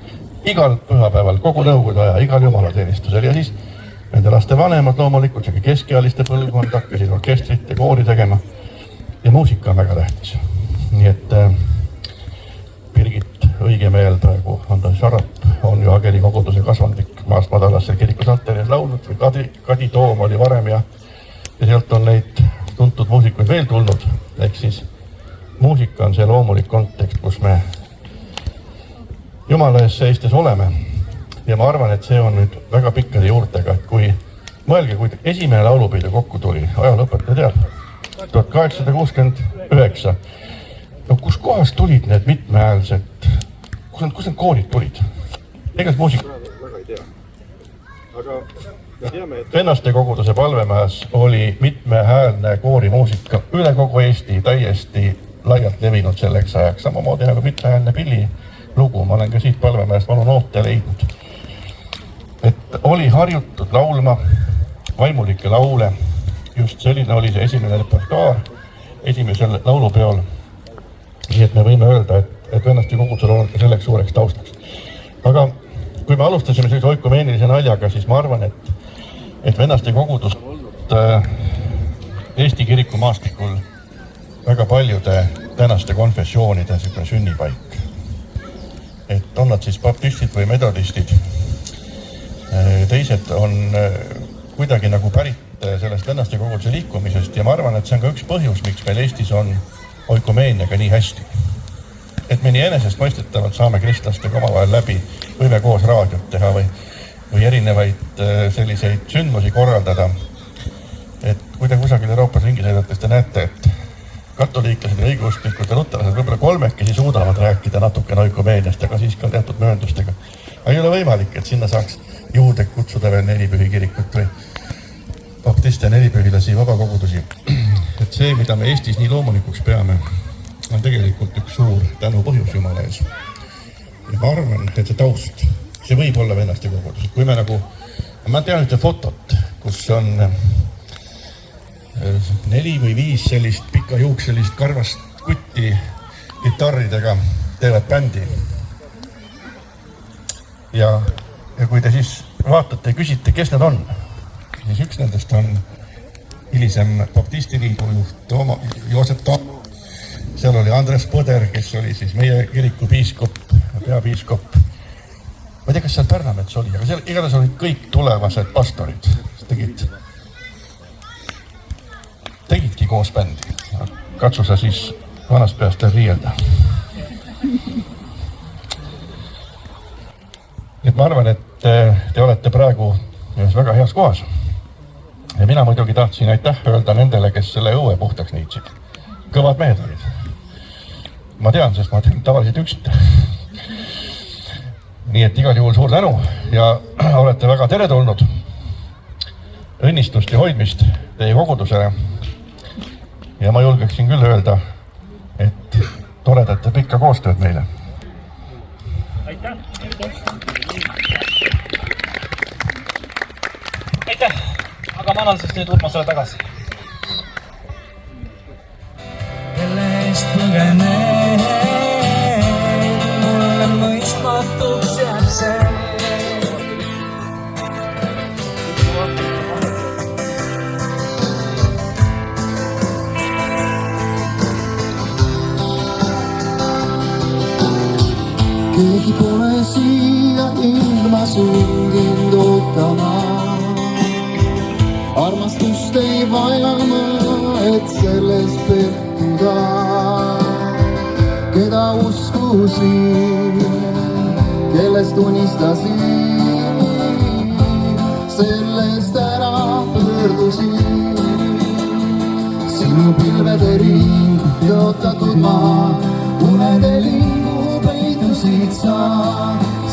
igal pühapäeval, kogu nõukogude aja, igal jumalateenistusel. Ja siis nende laste vanemad loomulikult, keskealiste põlvkond hakkasid orkestrit ja koori tegema. Ja muusika on väga tähtis. Nii et Birgit Õigemeel praegu on ta Šarap, on ju Ageri koguduse kasvandik maast madalasse kirikusalteris laulnud või Kadi Toom oli varem ja sealt on neid tuntud muusikuid veel tulnud. Ehk siis muusika on see loomulik kontekst, kus me Jumala ees seistes oleme. Ja ma arvan, et see on nüüd väga pikkade juurtega, et kui mõelge, kui esimene laulupidu kokku tuli, ajalõpetaja teab, 1869. No kus kohast tulid need mitmehäälsed, kus need koorid tulid? Egas muusika väga ei tea. Aga me teame, et Vennaste koguduse palvemajas oli mitmehäälne koorimuusika üle kogu Eesti täiesti laialt levinud selleks ajaks. Samamoodi nagu mitmehäälne pilli lugu. Ma olen ka siit palvemajast vanu noote leidnud. Et oli harjutud laulma vaimulikke laule. Just selline oli see esimene repertuaar esimesel laulupeol. Nii et me võime öelda, et Vennaste kogudusel on ka selleks suureks taustaks. Aga kui me alustasime sellise oikumeenilise naljaga, siis ma arvan, et Vennaste kogudus Eesti kiriku maastikul väga paljude tänaste konfessioonide sünnipaik. Et on nad siis baptistid või metodistid. Teised on kuidagi nagu pärit sellest Vennaste koguduse liikumisest ja ma arvan, et see on ka üks põhjus, miks meil Eestis on oikumeeniaga nii hästi. Et me nii enesest mõistetavalt saame kristlastega omavahel läbi, võime koos raadiot teha või erinevaid selliseid sündmusi korraldada. Et kui te kusagil Euroopas ringi sõidates te näete, et katoliiklased ja õigeusklikud ja luterlased võib-olla kolmekesi suudavad rääkida natuke oikumeeniast, aga siiski on teatud mööndustega. Aga ei ole võimalik, et sinna saaks juurde kutsuda veel nelipühi kirikut või baptiste nelipühilasi vabakogudusi. Et see, mida me Eestis nii loomulikuks peame, on tegelikult üks suur tänu põhjus Jumala ees. Ja ma arvan, et see taust, see võib olla Vennaste kogudus. Kui me nagu, ma tean ühte fotot, kus on 4 või 5 sellist pika juukselist karvast kutti gitarridega teevad bändi. Ja kui te siis vaatate ja küsite, kes need on, siis üks nendest on hilisem baptisti liidu juht Joosep Tammo. Seal oli Andres Põder, kes oli siis meie kiriku piiskop, peapiiskop. ma ei tea, kas seal Pärnamets oli, aga seal igatahes olid kõik tulevased pastorid, tegidki koos bändi. Katsu sa siis vanast peast riielda. Et ma arvan, et te olete praegu ühes väga heas kohas. Ja mina muidugi tahtsin aitäh öelda nendele, kes selle õue puhtaks niitsid. Kõvad mehed olid. Ma tean, sest ma teen tavaliselt üksita. Nii et igal juhul suur tänu ja olete väga teretulnud. Õnnistust ja hoidmist teie kogudusele. Ja ma julgeksin küll öelda, et toredate pikka koostööd meile. Aitäh! Aitäh! Aga ma annan siis nüüd Urmasele tagasi. Kelle eest põgened, mulle mõistmatuks jääb see. Keegi pole siia ilma sundinud ootama. Armastust ei vaja ma, et selles pettuda. Keda uskusin, kellest unistasin, sellest ära pöördusin. Sinu pilvede ring, tõotatud maa, unede lingu peitusid sa.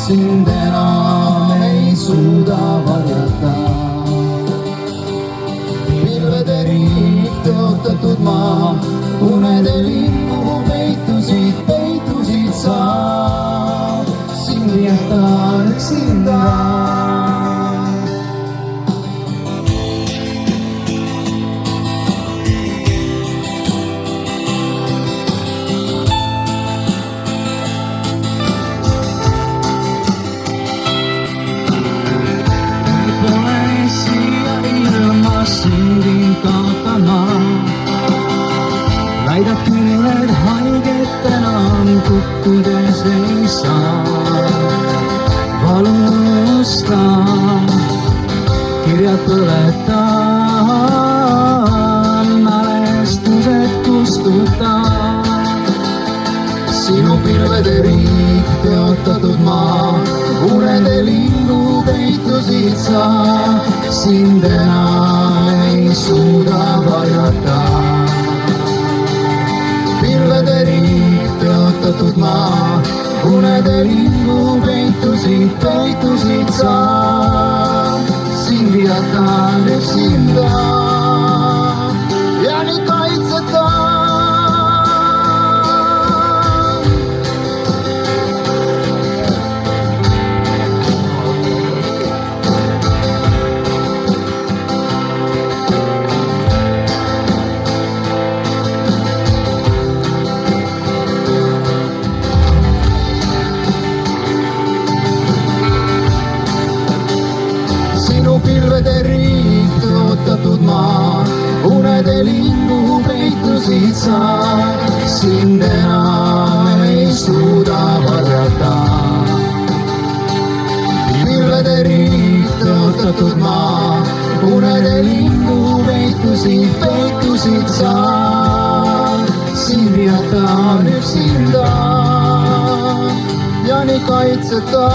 Sind enam ei suuda varjata. Pilvede ring, tõotatud maa, unede lingu peitusid sa. Sind jätan üksinda. Sundin kaotama. Väidad küll, et haiget enam kukkudes ei saa. Valusta, kirjad põletan, mälestused kustutan. Sinu pilvede riik, tõotatud maa, unede lingu peitusid sa. Sind enam ei suuda varjata. Pilvede riik, tõotatud maa, unede lingu peitusid sa. Sind jätan üksinda ja nii kaitseta. Pilvede riik, tõotatud maa, unede lingu peitusid sa. Sind enam ei suuda varjata. Pilvede riik, tõotatud maa, unede lingu peitusid sa. Sind jätan üksinda ja nii kaitseta.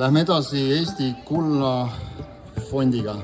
Lähme edasi Eesti Kulla fondiga.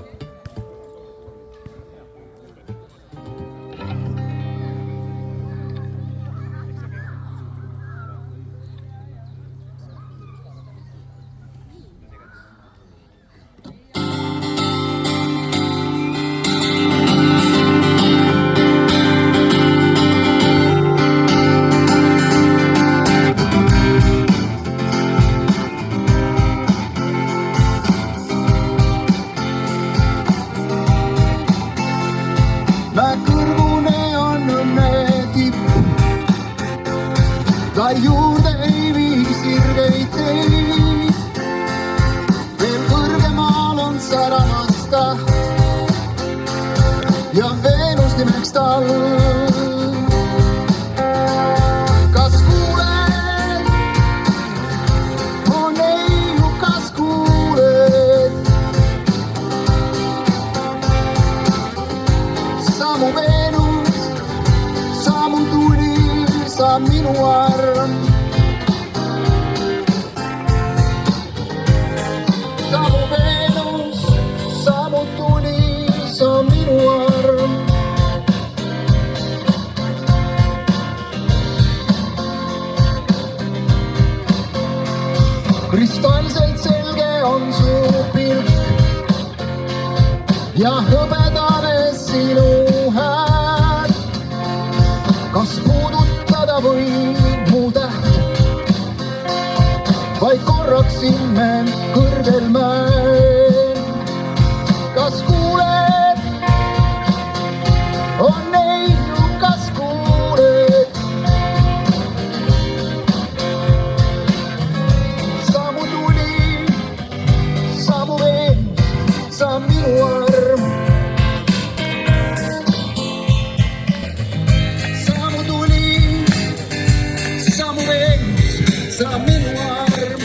Kõrgune on õnne tipp, ta juurde ei vii sirgeid teid. Veel kõrgemal on säramas taht ja Veenus nimeks tal. Kas kuuled? On ei, kas kuuled? Samu Veenus, samu tuli, sa minu arm. Samu Veenus, samu tuli, sa minu arm. Kristalselt selge on su pilk ja hõbedane sinu hääl. Kas puudutada võib mu täht, vaid korraks ilme kõrgel mäel. Kas kuuled? On ei, kas kuuled? Samu tuli, samu Veenus, sa minu arm. Samu tuli, samu Veenus, sa minu arm.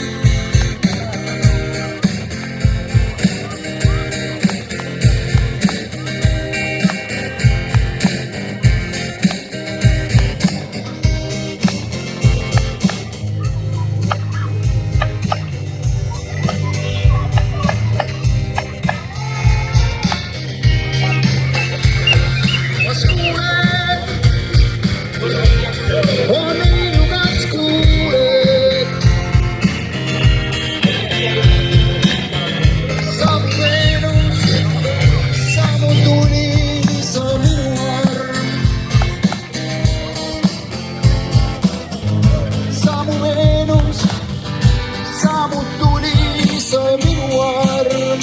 Kas kuuled? On ei, kas kuuled? Samu Veenus, samu tuli, sa minu arm. Samu Veenus, samu tuli, sa minu arm.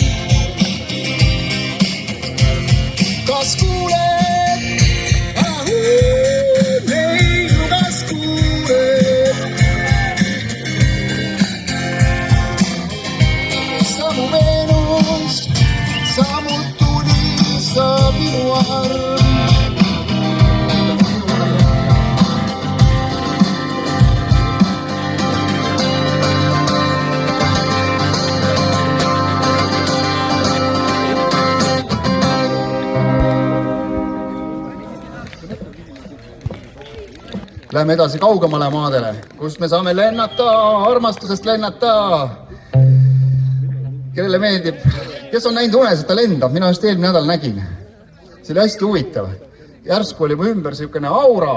Kas kuuled? Ei, kas kuuled? Samu Veenus, samu tuli, sa minu arm. Lähme edasi kaugemale maadele, kus me saame lennata, armastusest lennata. Kellele meeldib, kes on näinud unes, et ta lendab, mina just eelmine nädal nägin. See oli hästi huvitav. Järsku oli mu ümber selline aura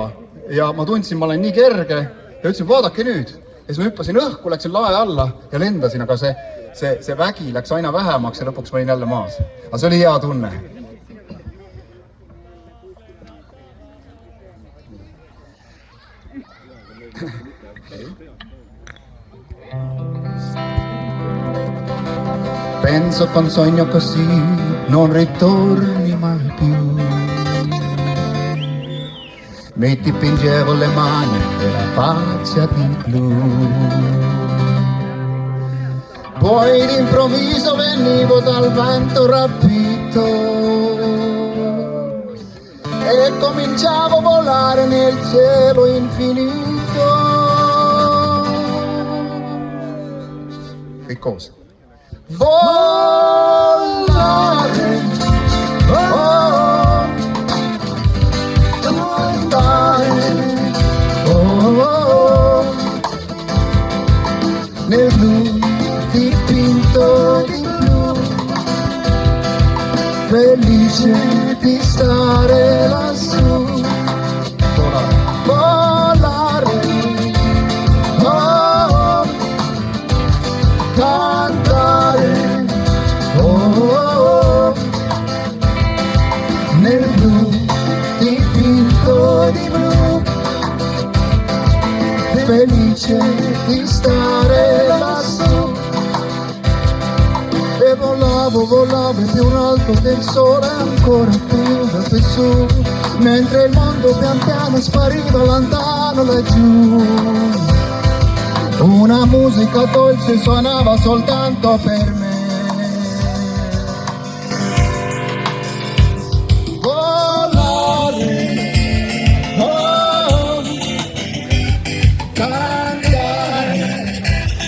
ja ma tundsin, ma olen nii kerge ja ütlesin, vaadake nüüd. Ja siis ma hüppasin õhku, läksin lae alla ja lendasin, aga see vägi läks aina vähemaks ja lõpuks ma olin jälle maas. Aga see oli hea tunne. Penso che un sogno così non ritorni mai più. Mi dipingevo le mani e la faccia di blu. Poi d'improvviso venivo dal vento rapito e cominciavo a volare nel cielo infinito. Che cosa? Volare, oh, volare, oh, nel blu dipinto. felice di stare lassù, volare, oh, cantare, oh, nel blu dipinto di blu, felice di stare lassù. E volavo, volavo più in alto del sole, ancora più su, mentre il mondo pian piano spariva lontano laggiù. Una musica dolce suonava soltanto per me. Volare, oh, cantare,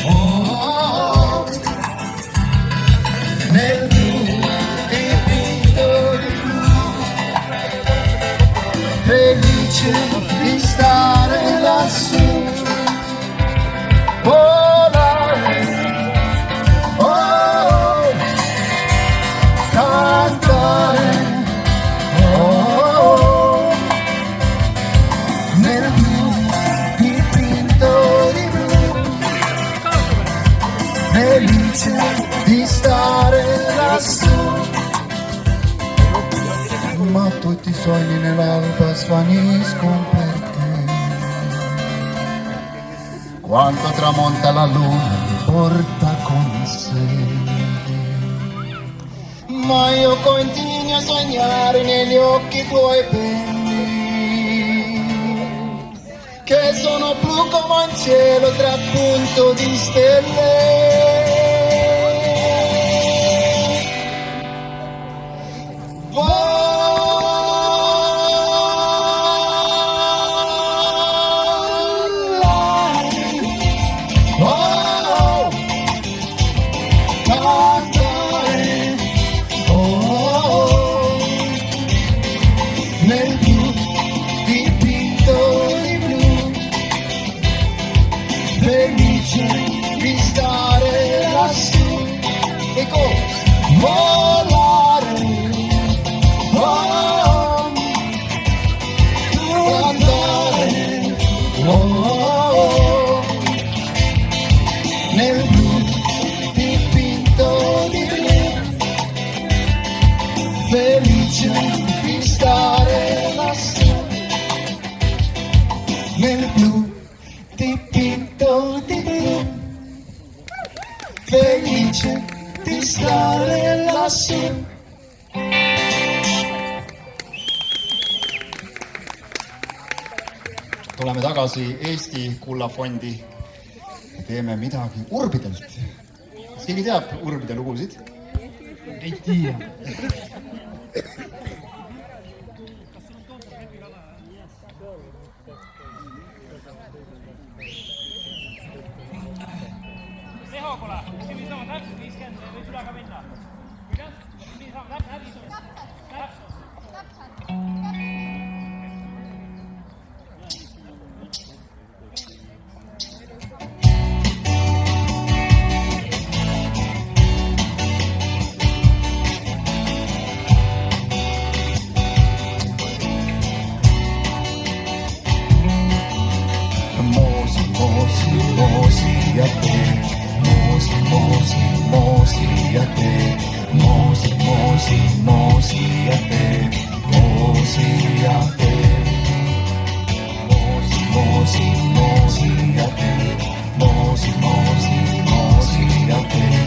oh, nel blu dipinto di blu, felice di stare lassù, volare, oh, cantare, oh, nel blu dipinto di blu, felice di stare lassù. Ma tutti i sogni nell'alba svaniscono perché quando tramonta la luna mi porta con sé. Ma io continuo a sognare negli occhi tuoi belli, che sono blu come un cielo tra punto di stelle. Nel blu dipinto di blu, felice di stare lassù. E cosa? Volare, oh, cantare, oh, nel blu dipinto di blu, felice di stare lassù, nel blu dipinto di blu, felice di stare lassù. Tuleme tagasi Eesti Kullafondi ja teeme midagi urbidelt. Kas keegi teab urbide lugusid? Ei tea. Sehokola, siin niisama täpselt 50 või süle ka minna. Kuidas? Niisama täpselt. Moosi ja tee, moosi ja tee, moosi ja tee, moosi ja tee, moosi ja tee, moosi ja tee,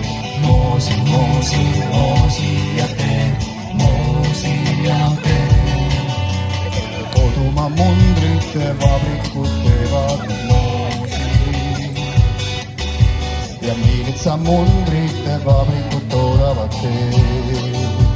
moosi ja tee, moosi ja tee. Kodumaa mundrite vabrikud teevad moosi ja miilitsa mundrite vabrikud toodavad teed.